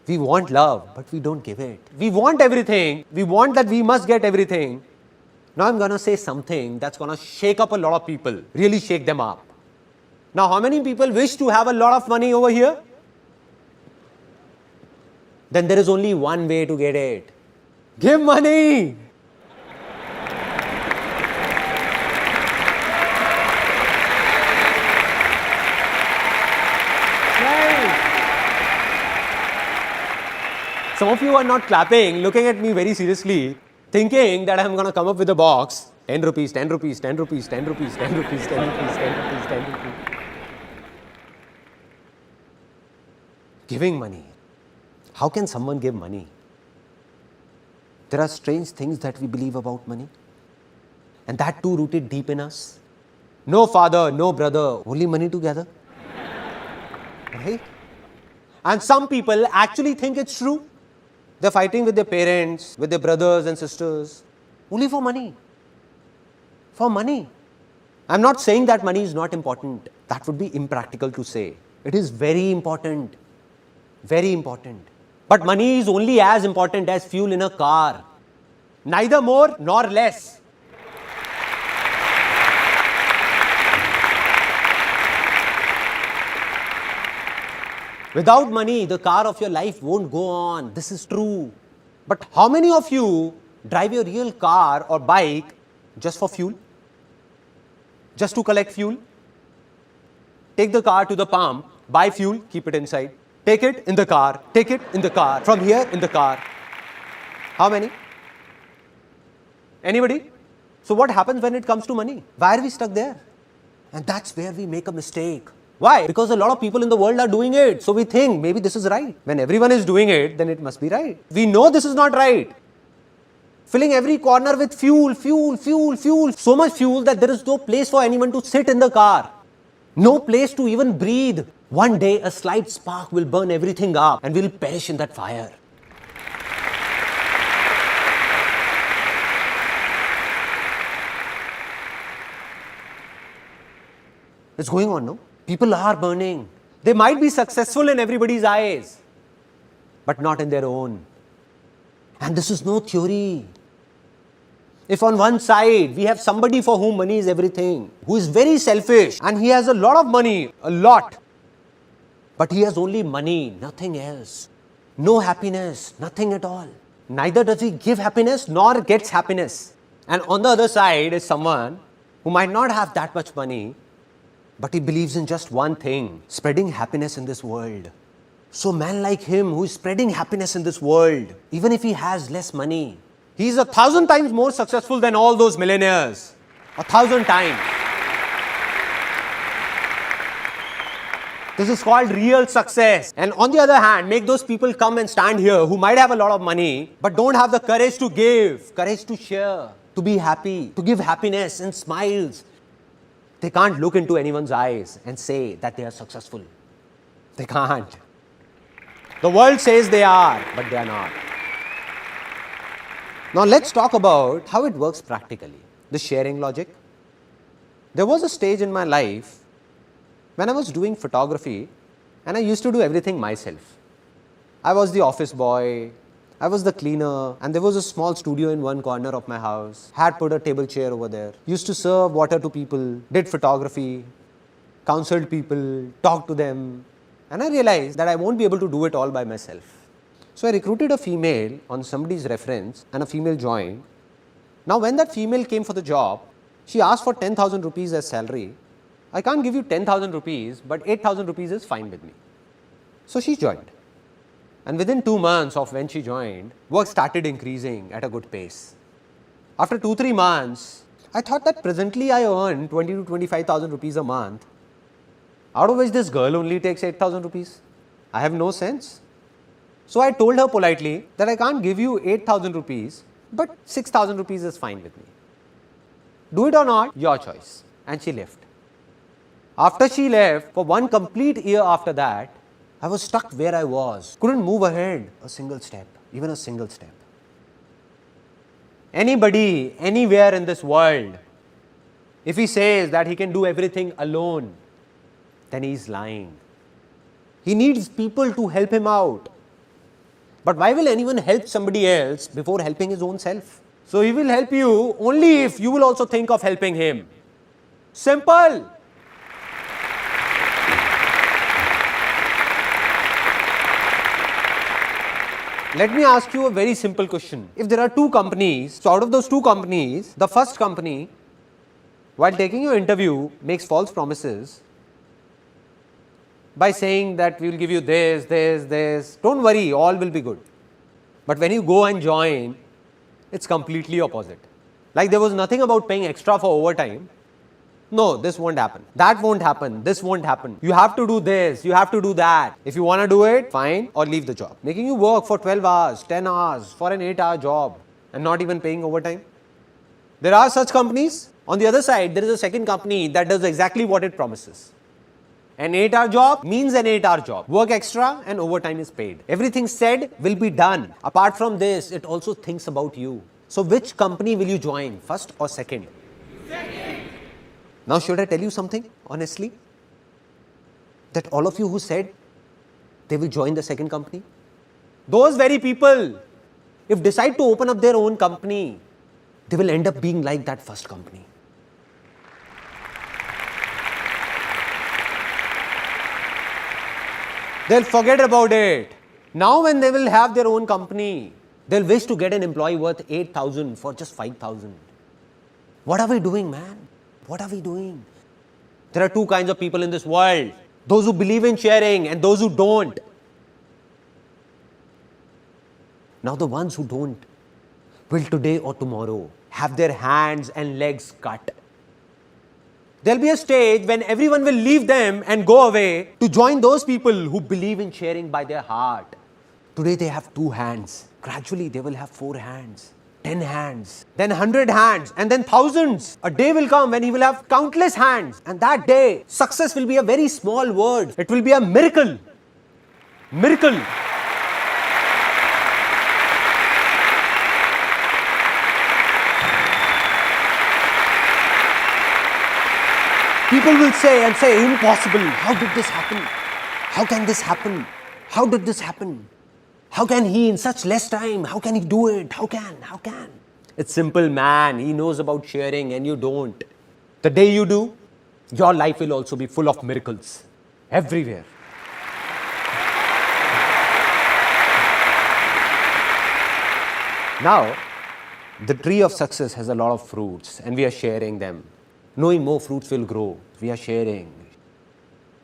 We want love, but we don't give it. We want everything. We want that we must get everything. Now I'm going to say something that's going to shake up a lot of people, really shake them up. Now, how many people wish to have a lot of money over here? Then there is only one way to get it. Give money. Some of you are not clapping, looking at me very seriously, thinking that I'm going to come up with a box. 10 rupees, 10 rupees, 10 rupees, 10 rupees, 10 rupees, 10 rupees, 10 rupees, 10 rupees. Giving money. How can someone give money? There are strange things that we believe about money. And that too rooted deep in us. No father, no brother, only money together. Right? And some people actually think it's true. They're fighting with their parents, with their brothers and sisters, only for money. For money. I'm not saying that money is not important. That would be impractical to say. It is very important. Very important. But money is only as important as fuel in a car. Neither more nor less. Without money, the car of your life won't go on. This is true. But how many of you drive your real car or bike just for fuel? Just to collect fuel? Take the car to the pump, buy fuel, keep it inside. Take it in the car, take it in the car, from here in the car. How many? Anybody? So what happens when it comes to money? Why are we stuck there? And that's where we make a mistake. Why? Because a lot of people in the world are doing it. So we think maybe this is right. When everyone is doing it, then it must be right. We know this is not right. Filling every corner with fuel, fuel, fuel, fuel. So much fuel that there is no place for anyone to sit in the car. No place to even breathe. One day a slight spark will burn everything up and we'll perish in that fire. It's going on, no? People are burning. They might be successful in everybody's eyes, but not in their own. And this is no theory. If on one side we have somebody for whom money is everything, who is very selfish and he has a lot of money, a lot, but he has only money, nothing else. No happiness, nothing at all. Neither does he give happiness nor gets happiness. And on the other side is someone who might not have that much money, but he believes in just one thing, spreading happiness in this world. So man like him who is spreading happiness in this world, even if he has less money, he is 1,000 times more successful than all those millionaires. 1,000 times. This is called real success. And on the other hand, make those people come and stand here who might have a lot of money, but don't have the courage to give, courage to share, to be happy, to give happiness and smiles. They can't look into anyone's eyes and say that they are successful. They can't. The world says they are, but they are not. Now let's talk about how it works practically, the sharing logic. There was a stage in my life when I was doing photography and I used to do everything myself. I was the office boy, I was the cleaner, and there was a small studio in one corner of my house. Had put a table chair over there. Used to serve water to people, did photography, counseled people, talked to them. And I realized that I won't be able to do it all by myself. So I recruited a female on somebody's reference and a female joined. Now when that female came for the job, she asked for 10,000 rupees as salary I can't give you 10,000 rupees, but 8,000 rupees is fine with me. So she joined. And within 2 months of when she joined, work started increasing at a good pace. After 2-3 months, I thought that presently I earn 20 to 25,000 rupees a month, out of which this girl only takes 8,000 rupees. I have no sense. So I told her politely that I can't give you 8,000 rupees, but 6,000 rupees is fine with me. Do it or not, your choice. And she left. After she left, for 1 complete year after that, I was stuck where I was. Couldn't move ahead a single step, even a single step. Anybody, anywhere in this world, if he says that he can do everything alone, then he is lying. He needs people to help him out. But why will anyone help somebody else before helping his own self? So he will help you only if you will also think of helping him. Simple. Let me ask you a very simple question. If there are 2 companies, so out of those 2 companies, the first company, while taking your interview, makes false promises by saying that we will give you this, don't worry, all will be good. But when you go and join, it's completely opposite. Like there was nothing about paying extra for overtime. No, this won't happen. That won't happen. This won't happen. You have to do this. You have to do that. If you want to do it, fine, or leave the job. Making you work for 12 hours, 10 hours for an 8-hour job and not even paying overtime. There are such companies. On the other side, there is a second company that does exactly what it promises. An 8-hour job means an 8-hour job. Work extra and overtime is paid. Everything said will be done. Apart from this, it also thinks about you. So which company will you join, first or second? Second. Now should I tell you something, honestly? That all of you who said they will join the second company, those very people, if decide to open up their own company, they will end up being like that first company. They'll forget about it. Now when they will have their own company, they'll wish to get an employee worth 8,000 for just 5,000. What are we doing, man? What are we doing? There are 2 kinds of people in this world. Those who believe in sharing and those who don't. Now the ones who don't will today or tomorrow have their hands and legs cut. There'll be a stage when everyone will leave them and go away to join those people who believe in sharing by their heart. Today they have 2 hands. Gradually they will have 4 hands. 10 hands, then 100 hands, and then thousands. A day will come when he will have countless hands. And that day, success will be a very small word. It will be a miracle. Miracle. People will say and say, impossible. How did this happen? How can this happen? How did this happen? How can he in such less time? How can he do it? How can? It's simple, man. He knows about sharing and you don't. The day you do, your life will also be full of miracles. Everywhere. Now, the tree of success has a lot of fruits and we are sharing them. Knowing more fruits will grow. We are sharing.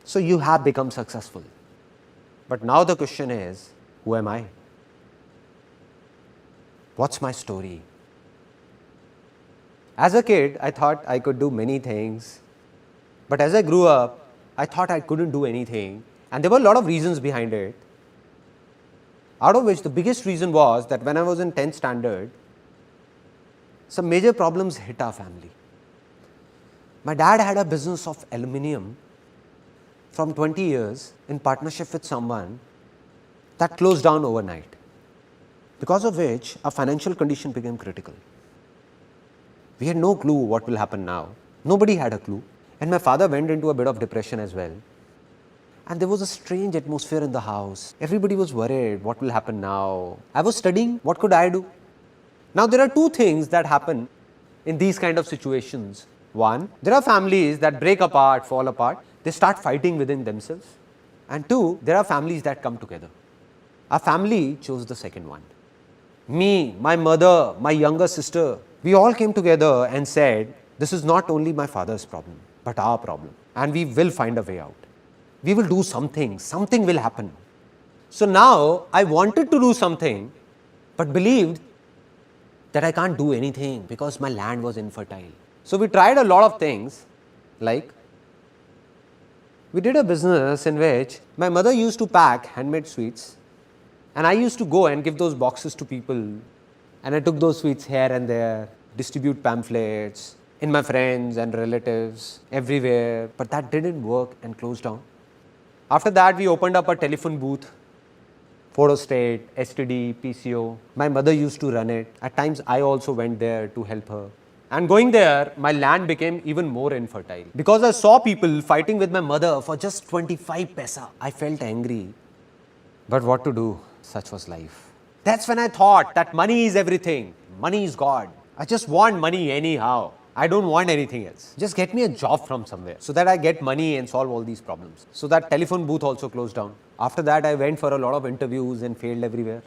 So you have become successful. But now the question is, who am I? What's my story? As a kid, I thought I could do many things. But as I grew up, I thought I couldn't do anything. And there were a lot of reasons behind it. Out of which the biggest reason was that when I was in 10th standard, some major problems hit our family. My dad had a business of aluminium from 20 years in partnership with someone that closed down overnight, because of which our financial condition became critical. We had no clue what will happen now. Nobody had a clue. And my father went into a bit of depression as well. And there was a strange atmosphere in the house. Everybody was worried, what will happen now? I was studying, what could I do? Now there are 2 things that happen in these kind of situations. One, there are families that break apart, fall apart. They start fighting within themselves. And 2, there are families that come together. Our family chose the second one. Me, my mother, my younger sister, we all came together and said, this is not only my father's problem, but our problem. and we will find a way out. We will do something will happen. So now I wanted to do something, but believed that I can't do anything because my land was infertile. So we tried a lot of things, like we did a business in which my mother used to pack handmade sweets, and I used to go and give those boxes to people, and I took those sweets here and there, distribute pamphlets in my friends and relatives everywhere, but that didn't work and closed down. After that, we opened up a telephone booth, photo state, STD, PCO. My mother used to run it. At times, I also went there to help her. And going there, my land became even more infertile. Because I saw people fighting with my mother for just 25 paisa. I felt angry. But what to do? Such was life. That's when I thought that money is everything. Money is God. I just want money anyhow. I don't want anything else. Just get me a job from somewhere so that I get money and solve all these problems. So that telephone booth also closed down. After that, I went for a lot of interviews and failed everywhere.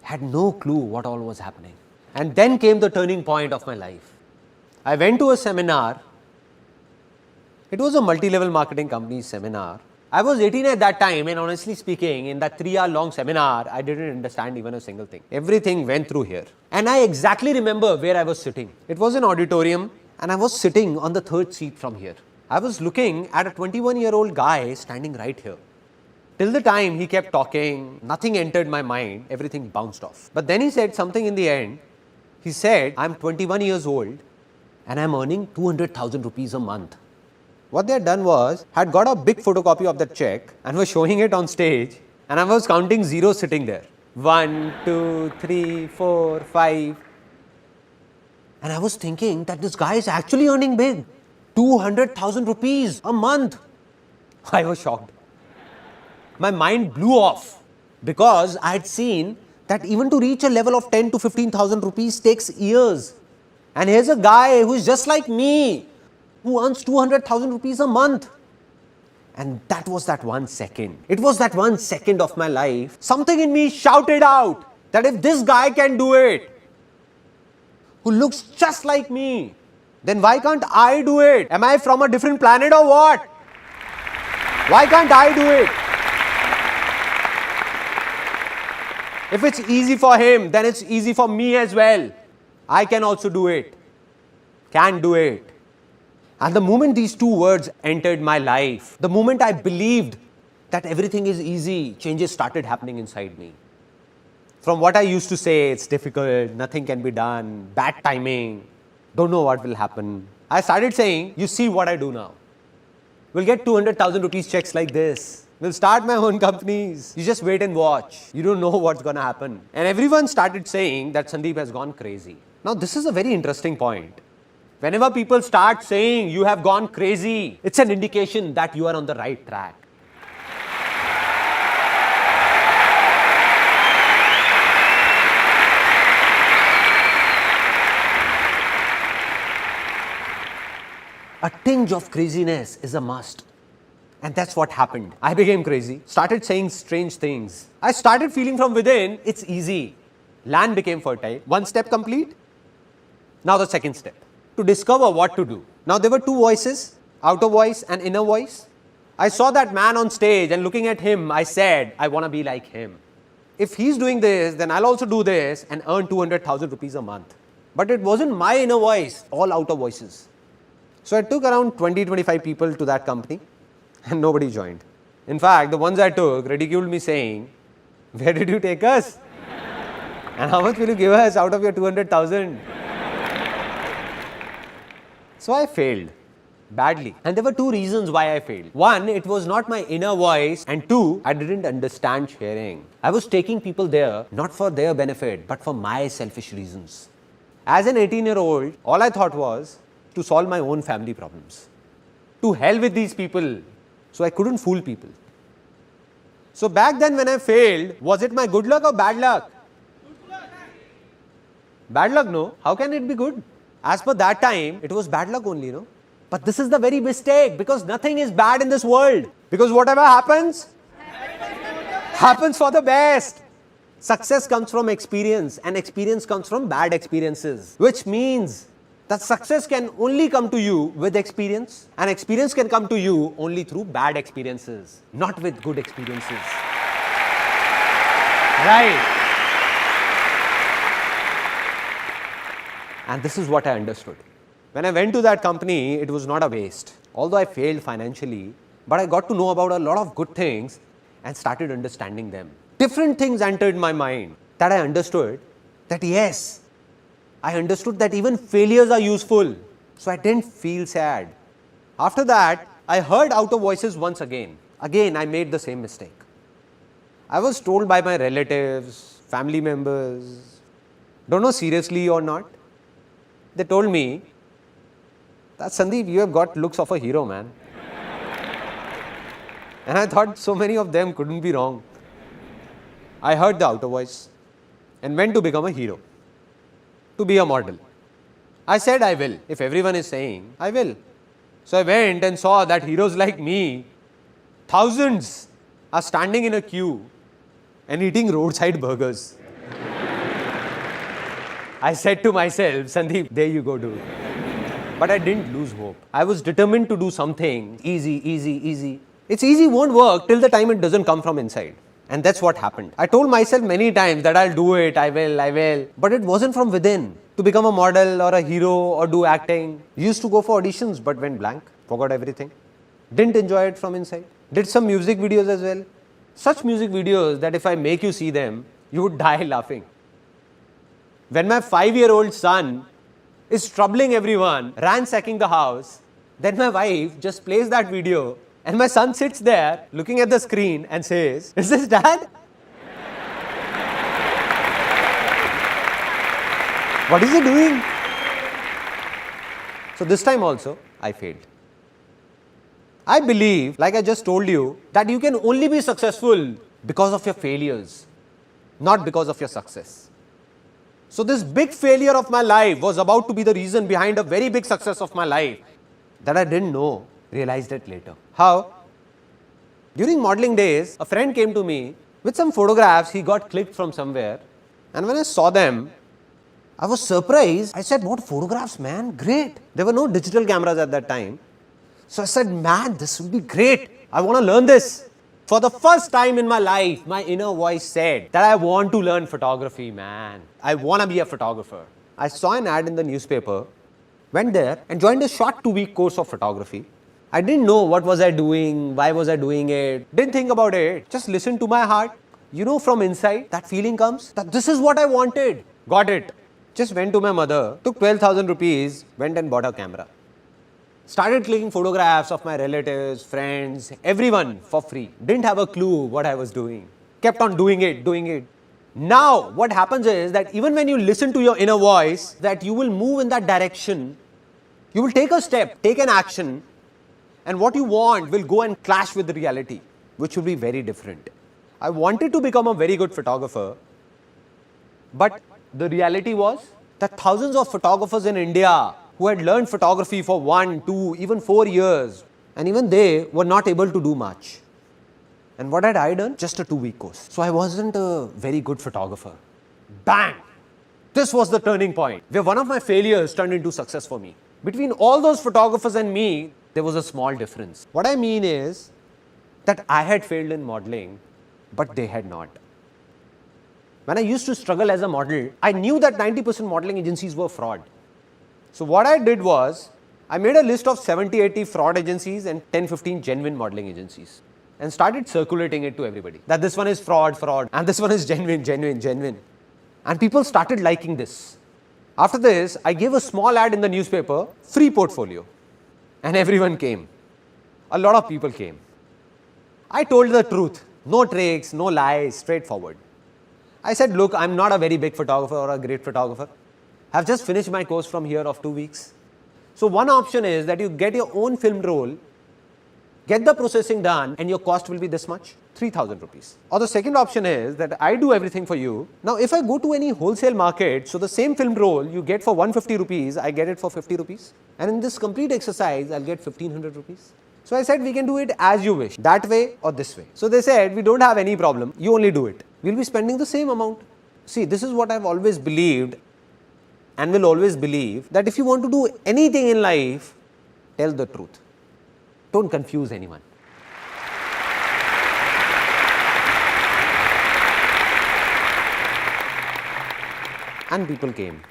Had no clue what all was happening. And then came the turning point of my life. I went to a seminar. It was a multi-level marketing company seminar. I was 18 at that time, and honestly speaking, in that 3-hour long seminar, I didn't understand even a single thing. Everything went through here. And I exactly remember where I was sitting. It was an auditorium, and I was sitting on the third seat from here. I was looking at a 21-year-old guy standing right here. Till the time he kept talking, nothing entered my mind, everything bounced off. But then he said something in the end. He said, I'm 21 years old and I'm earning 200,000 rupees a month. What they had done was, had got a big photocopy of that check and was showing it on stage, and I was counting zeros sitting there. 1, 2, 3, 4, 5. And I was thinking that this guy is actually earning big. 200,000 rupees a month. I was shocked. My mind blew off because I had seen that even to reach a level of 10 to 15,000 rupees takes years. And here's a guy who is just like me, who earns 200,000 rupees a month. And that was that 1 second. It was that 1 second of my life. Something in me shouted out that if this guy can do it, who looks just like me, then why can't I do it? Am I from a different planet or what? Why can't I do it? If it's easy for him, then it's easy for me as well. I can also do it. Can do it. And the moment these two words entered my life, the moment I believed that everything is easy, changes started happening inside me. From what I used to say, it's difficult, nothing can be done, bad timing, don't know what will happen, I started saying, you see what I do now. We'll get 200,000 rupees checks like this. We'll start my own companies. You just wait and watch. You don't know what's going to happen. And everyone started saying that Sandeep has gone crazy. Now, this is a very interesting point. Whenever people start saying you have gone crazy, it's an indication that you are on the right track. A tinge of craziness is a must. And that's what happened. I became crazy, started saying strange things. I started feeling from within, it's easy. Land became fertile. 1 step complete. Now the second step, to discover what to do. Now there were 2 voices, outer voice and inner voice. I saw that man on stage and looking at him, I said, I want to be like him. If he's doing this, then I'll also do this and earn 200,000 rupees a month. But it wasn't my inner voice, all outer voices. So I took around 20-25 people to that company and nobody joined. In fact, the ones I took ridiculed me saying, where did you take us? And how much will you give us out of your 200,000? So I failed badly. And there were 2 reasons why I failed. 1, it was not my inner voice. And 2, I didn't understand sharing. I was taking people there not for their benefit, but for my selfish reasons. As an 18-year-old, all I thought was to solve my own family problems. To hell with these people. So I couldn't fool people. So back then when I failed, was it my good luck or bad luck? Bad luck, no. How can it be good? As per that time, it was bad luck only, no? But this is the very mistake, because nothing is bad in this world. Because whatever happens, happens for the best. Success comes from experience, and experience comes from bad experiences. Which means that success can only come to you with experience, and experience can come to you only through bad experiences, not with good experiences. Right? And this is what I understood. When I went to that company, it was not a waste. Although I failed financially, but I got to know about a lot of good things and started understanding them. Different things entered my mind that I understood that yes, I understood that even failures are useful. So I didn't feel sad. After that, I heard outer voices once again. Again, I made the same mistake. I was told by my relatives, family members, don't know seriously or not. They told me that Sandeep, you have got looks of a hero, man. And I thought so many of them couldn't be wrong. I heard the outer voice and went to become a hero, to be a model. I said I will. If everyone is saying, I will. So I went and saw that heroes like me, thousands, are standing in a queue and eating roadside burgers. I said to myself, Sandeep, there you go, dude. But I didn't lose hope. I was determined to do something easy. It's easy won't work till the time it doesn't come from inside. And that's what happened. I told myself many times that I'll do it, I will. But it wasn't from within. To become a model or a hero or do acting. Used to go for auditions but went blank. Forgot everything. Didn't enjoy it from inside. Did some music videos as well. Such music videos that if I make you see them, you would die laughing. When my 5-year-old son is troubling everyone, ransacking the house, then my wife just plays that video and my son sits there looking at the screen and says, "Is this dad?" What is he doing? So this time also, I failed. I believe, like I just told you, that you can only be successful because of your failures, not because of your success. So this big failure of my life was about to be the reason behind a very big success of my life that I didn't know, realized it later. How? During modeling days, a friend came to me with some photographs he got clicked from somewhere, and when I saw them, I was surprised. I said, "What photographs, man? Great." There were no digital cameras at that time. So I said, "Man, this will be great. I want to learn this." For the first time in my life, my inner voice said that I want to learn photography, man. I want to be a photographer. I saw an ad in the newspaper, went there and joined a short 2-week course of photography. I didn't know what was I doing, why was I doing it, didn't think about it, just listened to my heart. You know, from inside, that feeling comes that this is what I wanted. Got it. Just went to my mother, took 12,000 rupees, went and bought a camera. Started clicking photographs of my relatives, friends, everyone for free. Didn't have a clue what I was doing. Kept on doing it. Now, what happens is that even when you listen to your inner voice, that you will move in that direction. You will take a step, take an action, and what you want will go and clash with the reality, which will be very different. I wanted to become a very good photographer, but the reality was that thousands of photographers in India who had learned photography for 1, 2, even 4 years, and even they were not able to do much. And what had I done? Just a 2-week course. So I wasn't a very good photographer. Bang! This was the turning point where one of my failures turned into success for me. Between all those photographers and me, there was a small difference. What I mean is that I had failed in modeling, but they had not. When I used to struggle as a model, I knew that 90% modeling agencies were fraud. So what I did was, I made a list of 70-80 fraud agencies and 10-15 genuine modeling agencies and started circulating it to everybody. That this one is fraud, and this one is genuine. And people started liking this. After this, I gave a small ad in the newspaper, free portfolio. And everyone came. A lot of people came. I told the truth. No tricks, no lies, straightforward. I said, look, I'm not a very big photographer or a great photographer. I've just finished my course from here of 2 weeks. So one option is that you get your own film roll, get the processing done, and your cost will be this much, 3,000 rupees. Or the second option is that I do everything for you. Now, if I go to any wholesale market, so the same film roll you get for 150 rupees, I get it for 50 rupees. And in this complete exercise, I'll get 1,500 rupees. So I said, we can do it as you wish, that way or this way. So they said, we don't have any problem, you only do it. We'll be spending the same amount. See, this is what I've always believed, and will always believe that if you want to do anything in life, tell the truth. Don't confuse anyone. And people came.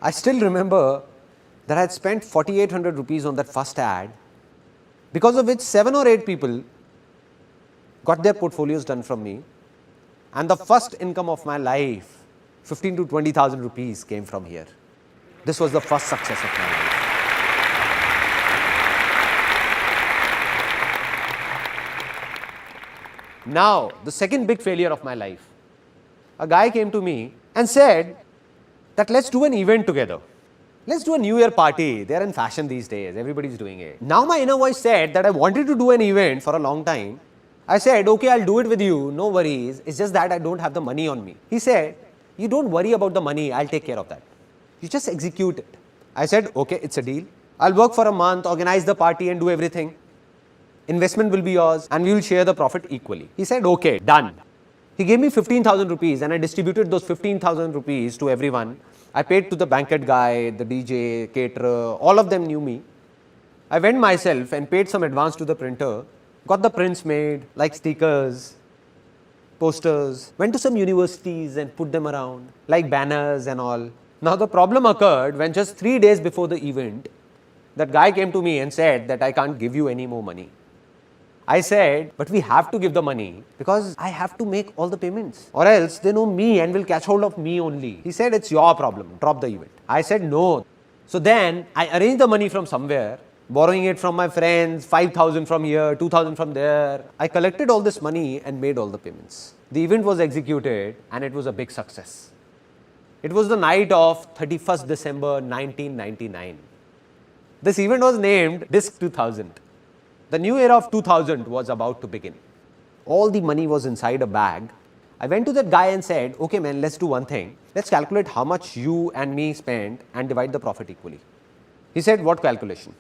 I still remember that I had spent 4,800 rupees on that first ad, because of which 7 or 8 people got their portfolios done from me, and the first income of my life, 15 to 20,000 rupees, came from here. This was the first success of my life. Now, the second big failure of my life. A guy came to me and said that let's do an event together. Let's do a New Year party. They're in fashion these days. Everybody's doing it. Now my inner voice said that I wanted to do an event for a long time. I said, okay, I'll do it with you. No worries. It's just that I don't have the money on me. He said, you don't worry about the money. I'll take care of that. You just execute it. I said, okay, it's a deal. I'll work for a month, organize the party and do everything. Investment will be yours and we will share the profit equally. He said, okay, done. He gave me 15,000 rupees and I distributed those 15,000 rupees to everyone. I paid to the banquet guy, the DJ, caterer, all of them knew me. I went myself and paid some advance to the printer, got the prints made, like stickers, posters, went to some universities and put them around, like banners and all. Now the problem occurred when just 3 days before the event, that guy came to me and said that I can't give you any more money. I said, but we have to give the money because I have to make all the payments, or else they know me and will catch hold of me only. He said, it's your problem, drop the event. I said, no. So then I arranged the money from somewhere, borrowing it from my friends, 5,000 from here, 2,000 from there. I collected all this money and made all the payments. The event was executed and it was a big success. It was the night of 31st December 1999. This event was named Disc 2000. The new era of 2000 was about to begin. All the money was inside a bag. I went to that guy and said, okay man, let's do one thing. Let's calculate how much you and me spent and divide the profit equally. He said, what calculation?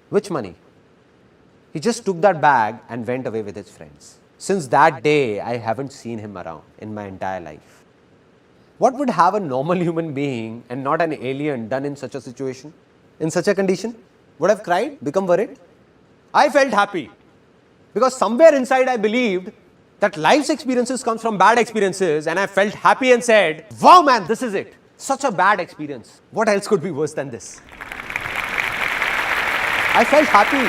Which money? He just took that bag and went away with his friends. Since that day, I haven't seen him around in my entire life. What would have a normal human being and not an alien done in such a situation? In such a condition? Would have cried, become worried? I felt happy because somewhere inside I believed that life's experiences comes from bad experiences, and I felt happy and said, wow man, this is it. Such a bad experience. What else could be worse than this? I felt happy.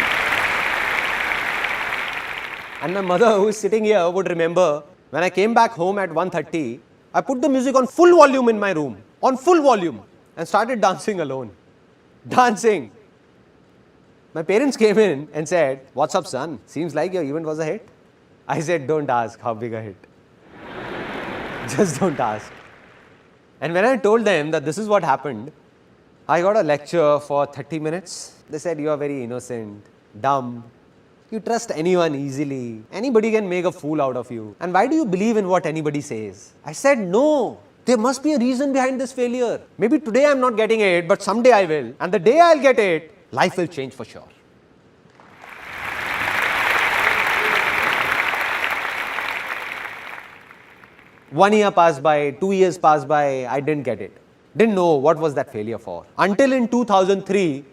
And my mother, who is sitting here, would remember when I came back home at 1:30, I put the music on full volume in my room, on full volume, and started dancing alone. Dancing. My parents came in and said, what's up son? Seems like your event was a hit. I said, don't ask how big a hit. Just don't ask. And when I told them that this is what happened, I got a lecture for 30 minutes. They said, you are very innocent, dumb. You trust anyone easily. Anybody can make a fool out of you. And why do you believe in what anybody says? I said, no. There must be a reason behind this failure. Maybe today I'm not getting it, but someday I will. And the day I'll get it, life will change for sure. One year passed by, 2 years passed by, I didn't get it. Didn't know what was that failure for. Until in 2003,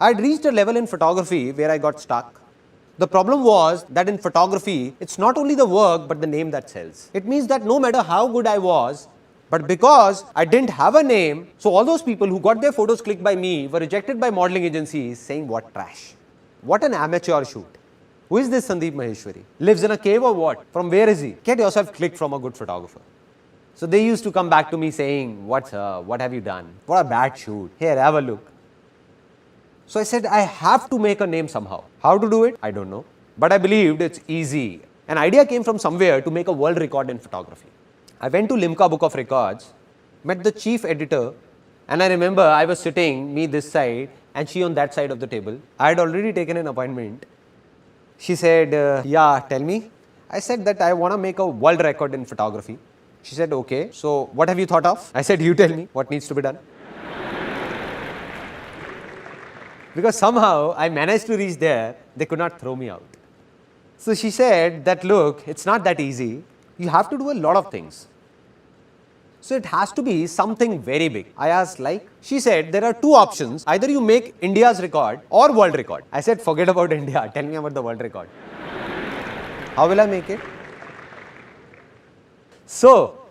I'd reached a level in photography where I got stuck. The problem was that in photography, it's not only the work but the name that sells. It means that no matter how good I was, but because I didn't have a name, so all those people who got their photos clicked by me were rejected by modeling agencies saying, what trash. What an amateur shoot. Who is this Sandeep Maheshwari? Lives in a cave or what? From where is he? Get yourself clicked from a good photographer. So they used to come back to me saying, what have you done? What a bad shoot. Here, have a look. So I said, I have to make a name somehow. How to do it? I don't know. But I believed it's easy. An idea came from somewhere to make a world record in photography. I went to Limca Book of Records, met the chief editor, and I remember I was sitting, me this side, and she on that side of the table. I had already taken an appointment. She said, yeah, tell me. I said that I want to make a world record in photography. She said, okay, so what have you thought of? I said, you tell me what needs to be done. Because somehow I managed to reach there, they could not throw me out. So she said that, look, it's not that easy. You have to do a lot of things. So it has to be something very big. I asked like, she said there are two options. Either you make India's record or world record. I said forget about India, tell me about the world record. How will I make it? So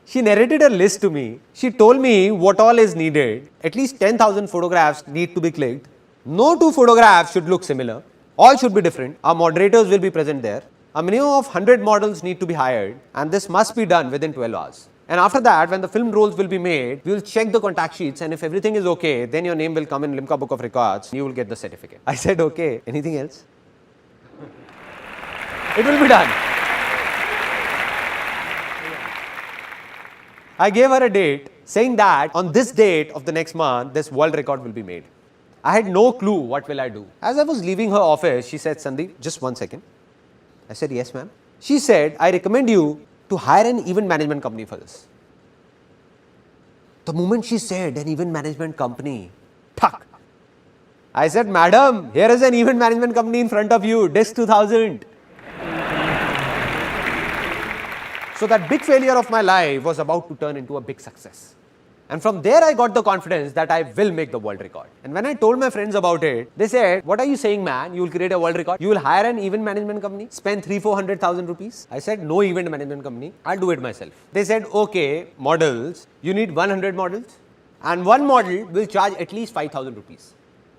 she narrated a list to me. She told me what all is needed. At least 10,000 photographs need to be clicked. No two photographs should look similar. All should be different. Our moderators will be present there. A minimum of 100 models need to be hired, and this must be done within 12 hours. And after that, when the film rolls will be made, we will check the contact sheets, and if everything is okay, then your name will come in Limca Book of Records and you will get the certificate. I said, okay, anything else? It will be done. I gave her a date saying that on this date of the next month, this world record will be made. I had no clue what will I do. As I was leaving her office, she said, Sandeep, just 1 second. I said, yes, ma'am. She said, I recommend you to hire an event management company for this. The moment she said an event management company, tuck. I said, madam, here is an event management company in front of you, Desk 2000. So that big failure of my life was about to turn into a big success. And from there I got the confidence that I will make the world record. And when I told my friends about it, they said, what are you saying, man? You will create a world record? You will hire an event management company? Spend 300,000-400,000 rupees? I said, no event management company. I'll do it myself. They said, okay, models. You need 100 models. And one model will charge at least 5,000 rupees.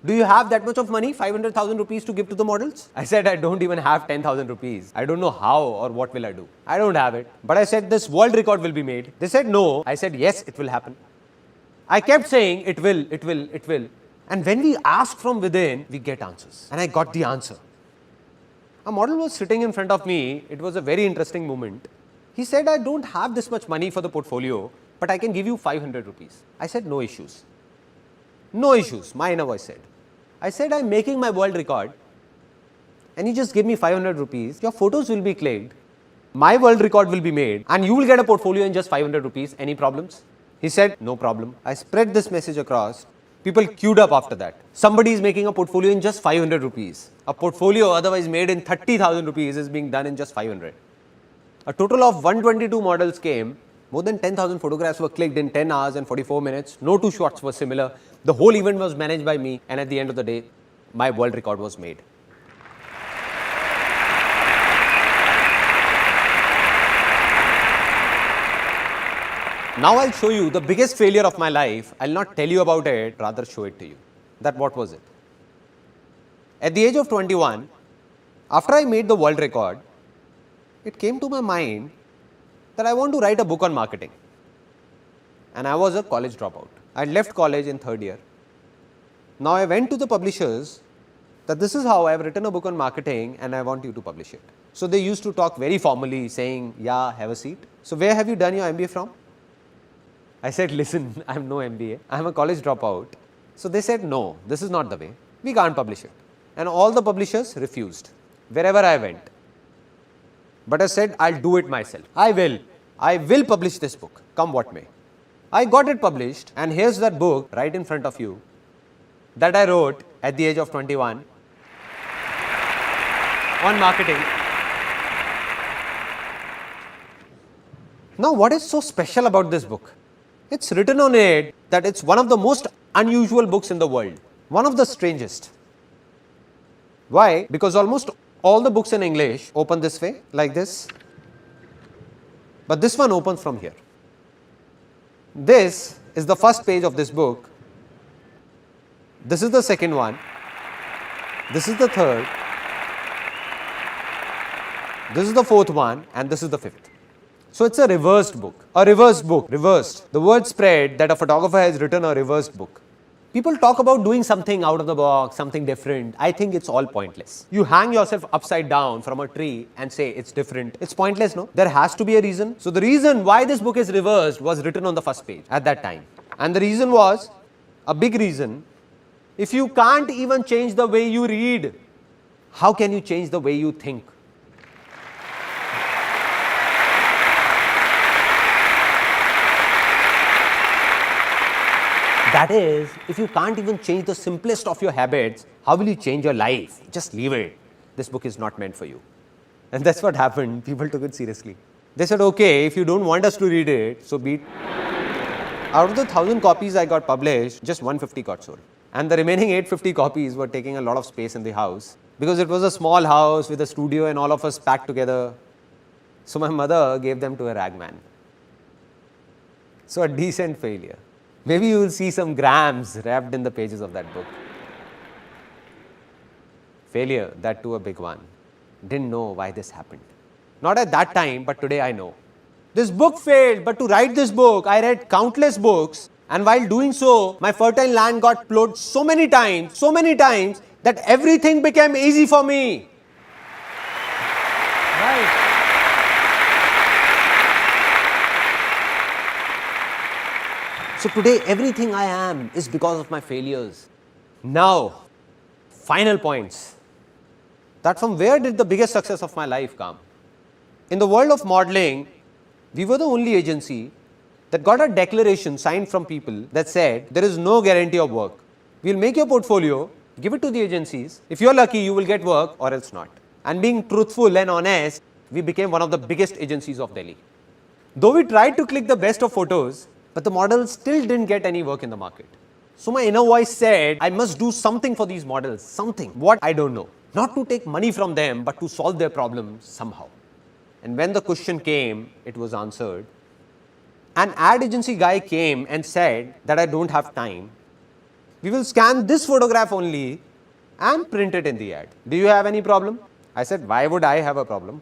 Do you have that much of money, 500,000 rupees to give to the models? I said, I don't even have 10,000 rupees. I don't know how or what will I do. I don't have it. But I said, this world record will be made. They said, no. I said, yes, it will happen. I kept saying, it will, it will, it will. And when we ask from within, we get answers. And I got the answer. A model was sitting in front of me. It was a very interesting moment. He said, I don't have this much money for the portfolio, but I can give you 500 rupees. I said, no issues. No issues, my inner voice said. I said, I'm making my world record. And you just give me 500 rupees. Your photos will be clicked. My world record will be made. And you will get a portfolio in just 500 rupees. Any problems? He said, no problem. I spread this message across. People queued up after that. Somebody is making a portfolio in just 500 rupees. A portfolio otherwise made in 30,000 rupees is being done in just 500. A total of 122 models came. More than 10,000 photographs were clicked in 10 hours and 44 minutes. No two shots were similar. The whole event was managed by me. And at the end of the day, my world record was made. Now I'll show you the biggest failure of my life. I'll not tell you about it, rather show it to you. That what was it? At the age of 21, after I made the world record, it came to my mind that I want to write a book on marketing. And I was a college dropout. I left college in third year. Now I went to the publishers that this is how I have written a book on marketing and I want you to publish it. So they used to talk very formally saying, yeah, have a seat. So where have you done your MBA from? I said, listen, I have no MBA. I am a college dropout. So they said, no, this is not the way. We can't publish it. And all the publishers refused, wherever I went. But I said, I'll do it myself. I will publish this book, come what may. I got it published, and here's that book right in front of you that I wrote at the age of 21 on marketing. Now, what is so special about this book? It's written on it that it's one of the most unusual books in the world, one of the strangest. Why? Because almost all the books in English open this way, like this. But this one opens from here. This is the first page of this book. This is the second one. This is the third. This is the fourth one, and this is the fifth. So it's a reversed book. A reversed book. Reversed. The word spread that a photographer has written a reversed book. People talk about doing something out of the box, something different. I think it's all pointless. You hang yourself upside down from a tree and say it's different. It's pointless, no? There has to be a reason. So the reason why this book is reversed was written on the first page at that time. And the reason was, a big reason, if you can't even change the way you read, how can you change the way you think? That is, if you can't even change the simplest of your habits, how will you change your life? Just leave it. This book is not meant for you. And that's what happened. People took it seriously. They said, okay, if you don't want us to read it, so be it. Out of the 1,000 copies I got published, just 150 got sold. And the remaining 850 copies were taking a lot of space in the house because it was a small house with a studio and all of us packed together. So my mother gave them to a ragman. So a decent failure. Maybe you will see some grams wrapped in the pages of that book. Failure, that too a big one. Didn't know why this happened. Not at that time, but today I know. This book failed, but to write this book, I read countless books, and while doing so, my fertile land got plowed so many times, that everything became easy for me. Right. So today, everything I am is because of my failures. Now, final points. That from where did the biggest success of my life come? In the world of modeling, we were the only agency that got a declaration signed from people that said there is no guarantee of work. We'll make your portfolio, give it to the agencies. If you're lucky, you will get work or else not. And being truthful and honest, we became one of the biggest agencies of Delhi. Though we tried to click the best of photos, but the models still didn't get any work in the market. So my inner voice said, I must do something for these models, something. What? I don't know. Not to take money from them, but to solve their problems somehow. And when the question came, it was answered. An ad agency guy came and said that I don't have time. We will scan this photograph only and print it in the ad. Do you have any problem? I said, why would I have a problem?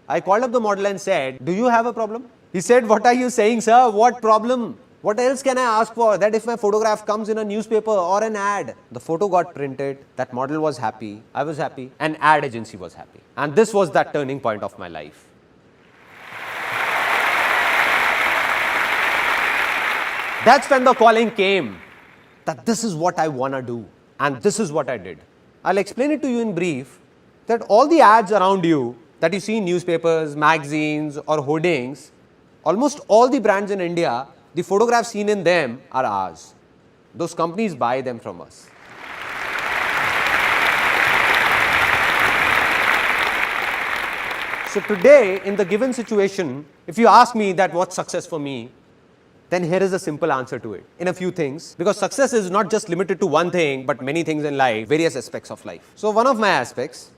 I called up the model and said, do you have a problem? He said, what are you saying, sir? What problem? What else can I ask for that if my photograph comes in a newspaper or an ad? The photo got printed, that model was happy, I was happy, and ad agency was happy. And this was that turning point of my life. That's when the calling came that this is what I want to do and this is what I did. I'll explain it to you in brief that all the ads around you that you see in newspapers, magazines or hoardings, almost all the brands in India, the photographs seen in them are ours. Those companies buy them from us. So today, in the given situation, if you ask me that what's success for me, then here is a simple answer to it in a few things, because success is not just limited to one thing, but many things in life, various aspects of life. So one of my aspects,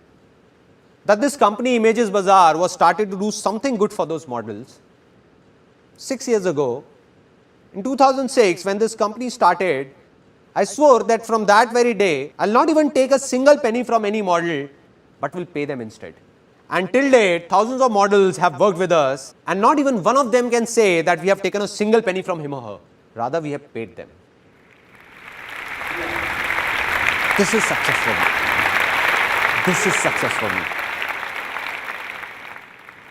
that this company ImagesBazaar was started to do something good for those models 6 years ago. In 2006, when this company started, I swore that from that very day, I'll not even take a single penny from any model, but will pay them instead. And till date, thousands of models have worked with us, and not even one of them can say that we have taken a single penny from him or her. Rather, we have paid them. This is success for me. This is success for me.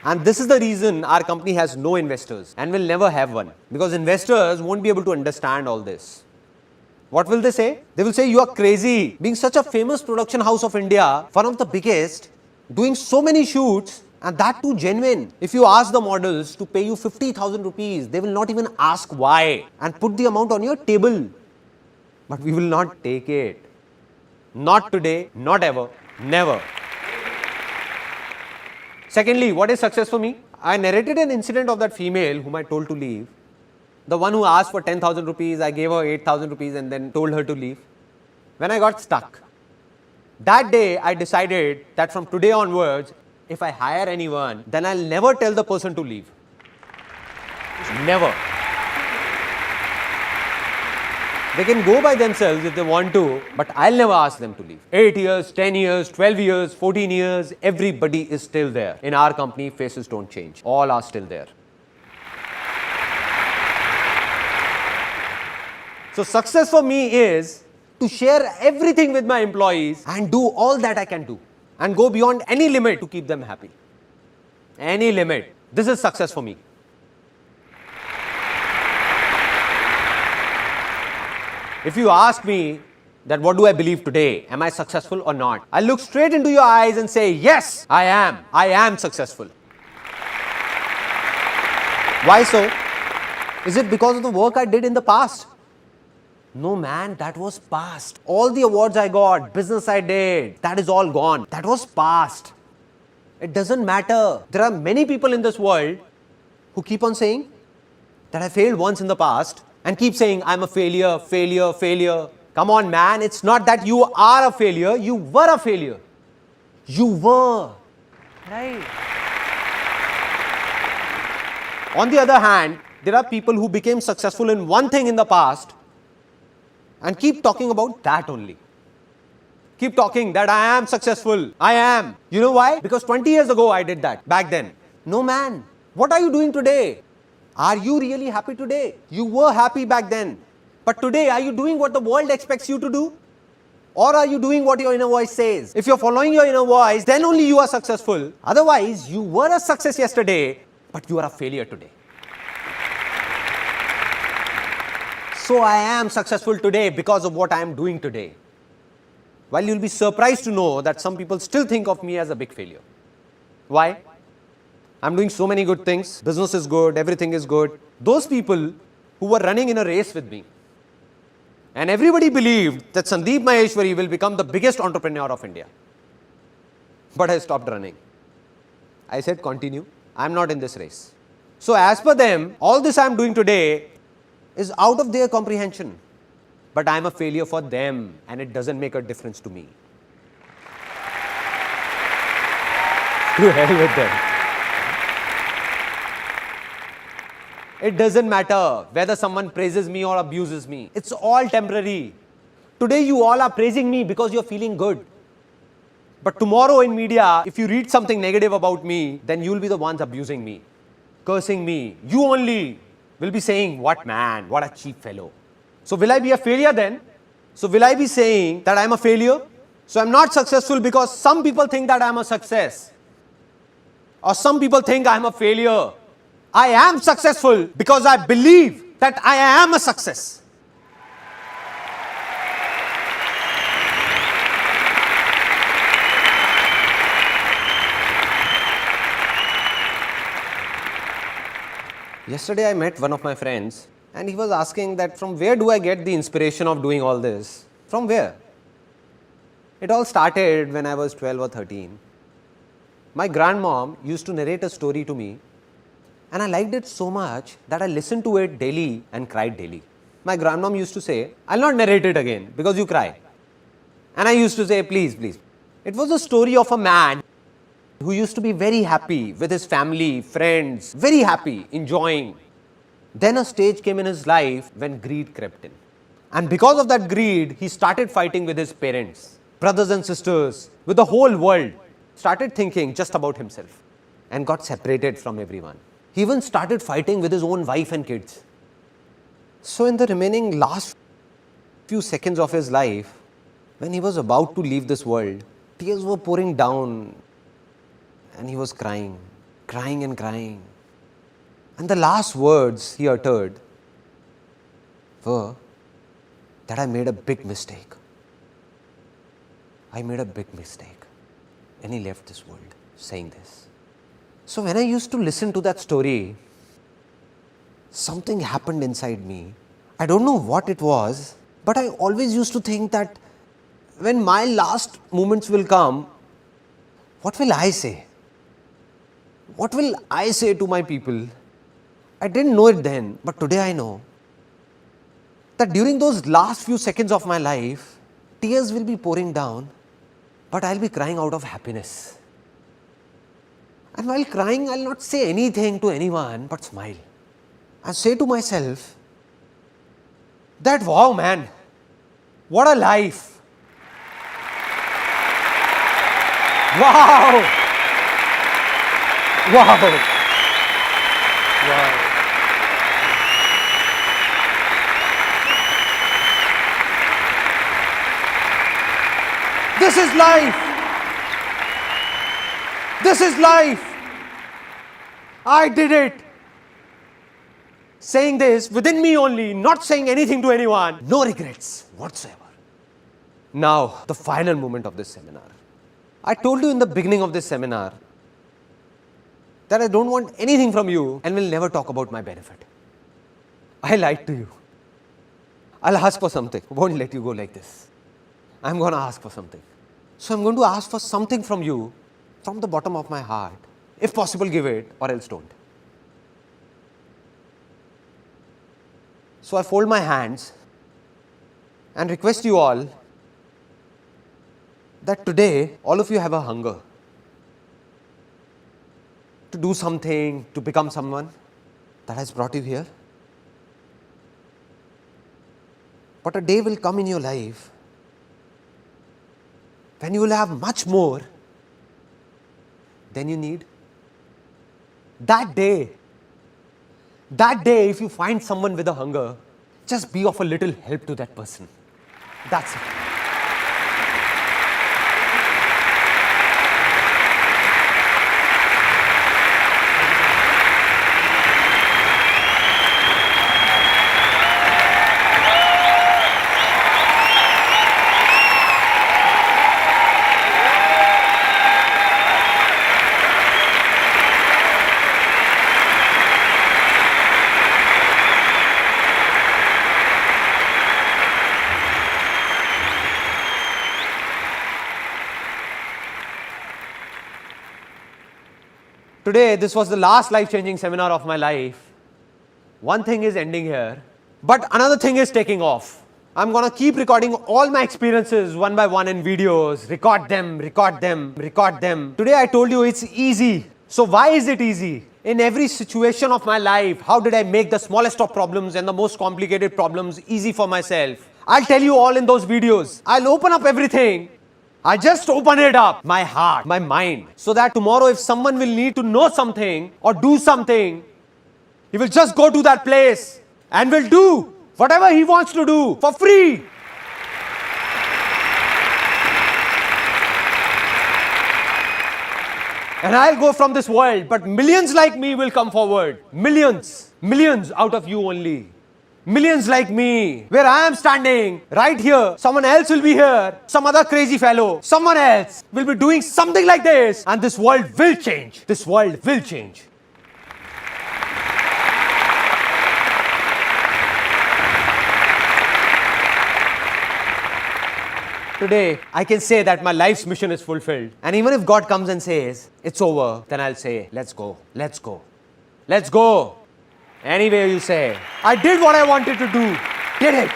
And this is the reason our company has no investors and will never have one, because investors won't be able to understand all this. What will they say? They will say, you are crazy. Being such a famous production house of India, one of the biggest, doing so many shoots, and that too genuine. If you ask the models to pay you 50,000 rupees, they will not even ask why and put the amount on your table. But we will not take it. Not today, not ever, never. Secondly, what is success for me? I narrated an incident of that female whom I told to leave. The one who asked for 10,000 rupees, I gave her 8,000 rupees and then told her to leave. When I got stuck, that day I decided that from today onwards, if I hire anyone, then I'll never tell the person to leave. Never. They can go by themselves if they want to, but I'll never ask them to leave. 8 years, 10 years, 12 years, 14 years, everybody is still there. In our company, faces don't change. All are still there. So success for me is to share everything with my employees and do all that I can do and go beyond any limit to keep them happy. Any limit. This is success for me. If you ask me that what do I believe today, am I successful or not? I'll look straight into your eyes and say, yes, I am successful. Why so? Is it because of the work I did in the past? No man, that was past. All the awards I got, business I did, that is all gone. That was past. It doesn't matter. There are many people in this world who keep on saying that I failed once in the past and keep saying I'm a failure, failure, failure. Come on, man, it's not that you are a failure, you were a failure. You were. Right. On the other hand, there are people who became successful in one thing in the past and keep talking about that only. Keep talking that I am successful. I am. You know why? Because 20 years ago I did that back then. No, man. What are you doing today? Are you really happy today? You were happy back then. But today, are you doing what the world expects you to do? Or are you doing what your inner voice says? If you're following your inner voice, then only you are successful. Otherwise, you were a success yesterday, but you are a failure today. So I am successful today because of what I am doing today. While you'll be surprised to know that some people still think of me as a big failure. Why? I'm doing so many good things. Business is good, everything is good. Those people who were running in a race with me, and everybody believed that Sandeep Maheshwari will become the biggest entrepreneur of India. But I stopped running. I said, continue. I'm not in this race. So as per them, all this I'm doing today is out of their comprehension. But I'm a failure for them, and it doesn't make a difference to me. To hell with them. It doesn't matter whether someone praises me or abuses me. It's all temporary. Today you all are praising me because you're feeling good. But tomorrow in media, if you read something negative about me, then you'll be the ones abusing me, cursing me. You only will be saying, what man, what a cheap fellow. So will I be a failure then? So will I be saying that I'm a failure? So I'm not successful because some people think that I'm a success. Or some people think I'm a failure. I am successful because I believe that I am a success. Yesterday I met one of my friends and he was asking that from where do I get the inspiration of doing all this? From where? It all started when I was 12 or 13. My grandmom used to narrate a story to me. And I liked it so much that I listened to it daily and cried daily. My grandmom used to say, I'll not narrate it again because you cry. And I used to say, please, please. It was a story of a man who used to be very happy with his family, friends, very happy, enjoying. Then a stage came in his life when greed crept in. And because of that greed, he started fighting with his parents, brothers and sisters, with the whole world. Started thinking just about himself and got separated from everyone. He even started fighting with his own wife and kids. So in the remaining last few seconds of his life, when he was about to leave this world, tears were pouring down and he was crying, crying and crying. And the last words he uttered were that I made a big mistake. I made a big mistake. And he left this world saying this. So when I used to listen to that story, something happened inside me. I don't know what it was, but I always used to think that when my last moments will come, what will I say? What will I say to my people? I didn't know it then, but today I know that during those last few seconds of my life, tears will be pouring down, but I'll be crying out of happiness. And while crying, I'll not say anything to anyone but smile. And say to myself that, wow, man, what a life. Wow. Wow. Wow. This is life. This is life. I did it. Saying this within me only, not saying anything to anyone, no regrets whatsoever. Now, the final moment of this seminar. I told you in the beginning of this seminar that I don't want anything from you and will never talk about my benefit. I lied to you. I'll ask for something. Won't let you go like this. I'm going to ask for something. So I'm going to ask for something from you from the bottom of my heart. If possible, give it or else don't. So I fold my hands and request you all that today all of you have a hunger to do something, to become someone that has brought you here. But a day will come in your life when you will have much more than you need. That day, if you find someone with a hunger, just be of a little help to that person. That's it. Today, this was the last life-changing seminar of my life. One thing is ending here, but another thing is taking off. I'm gonna keep recording all my experiences one by one in videos, record them. Today I told you it's easy. So why is it easy? In every situation of my life, how did I make the smallest of problems and the most complicated problems easy for myself? I'll tell you all in those videos. I'll open up everything. I just open it up, my heart, my mind, so that tomorrow if someone will need to know something or do something, he will just go to that place and will do whatever he wants to do for free. And I'll go from this world, but millions like me will come forward. Millions out of you only. Millions like me, where I am standing, right here, someone else will be here, some other crazy fellow, someone else will be doing something like this, and this world will change. This world will change. Today, I can say that my life's mission is fulfilled. And even if God comes and says, it's over, then I'll say, let's go. Anyway, you say, I did what I wanted to do. Did it.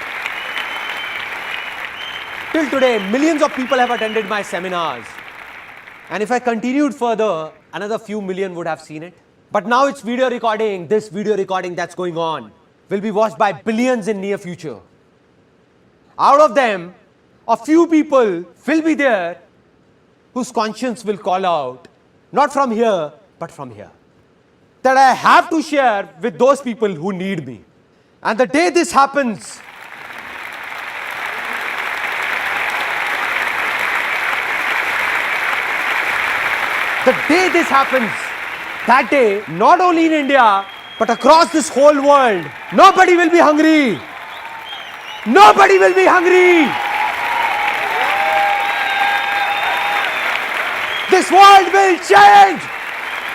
Till today, millions of people have attended my seminars. And if I continued further, another few million would have seen it. But now it's video recording. This video recording that's going on will be watched by billions in near future. Out of them, a few people will be there whose conscience will call out, not from here, but from here, that I have to share with those people who need me. And the day this happens, that day, not only in India, but across this whole world, nobody will be hungry. Nobody will be hungry. This world will change.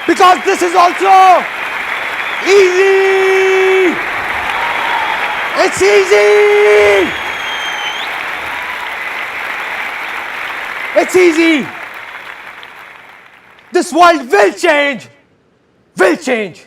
Because this is also easy. It's easy. It's easy. This world will change. Will change.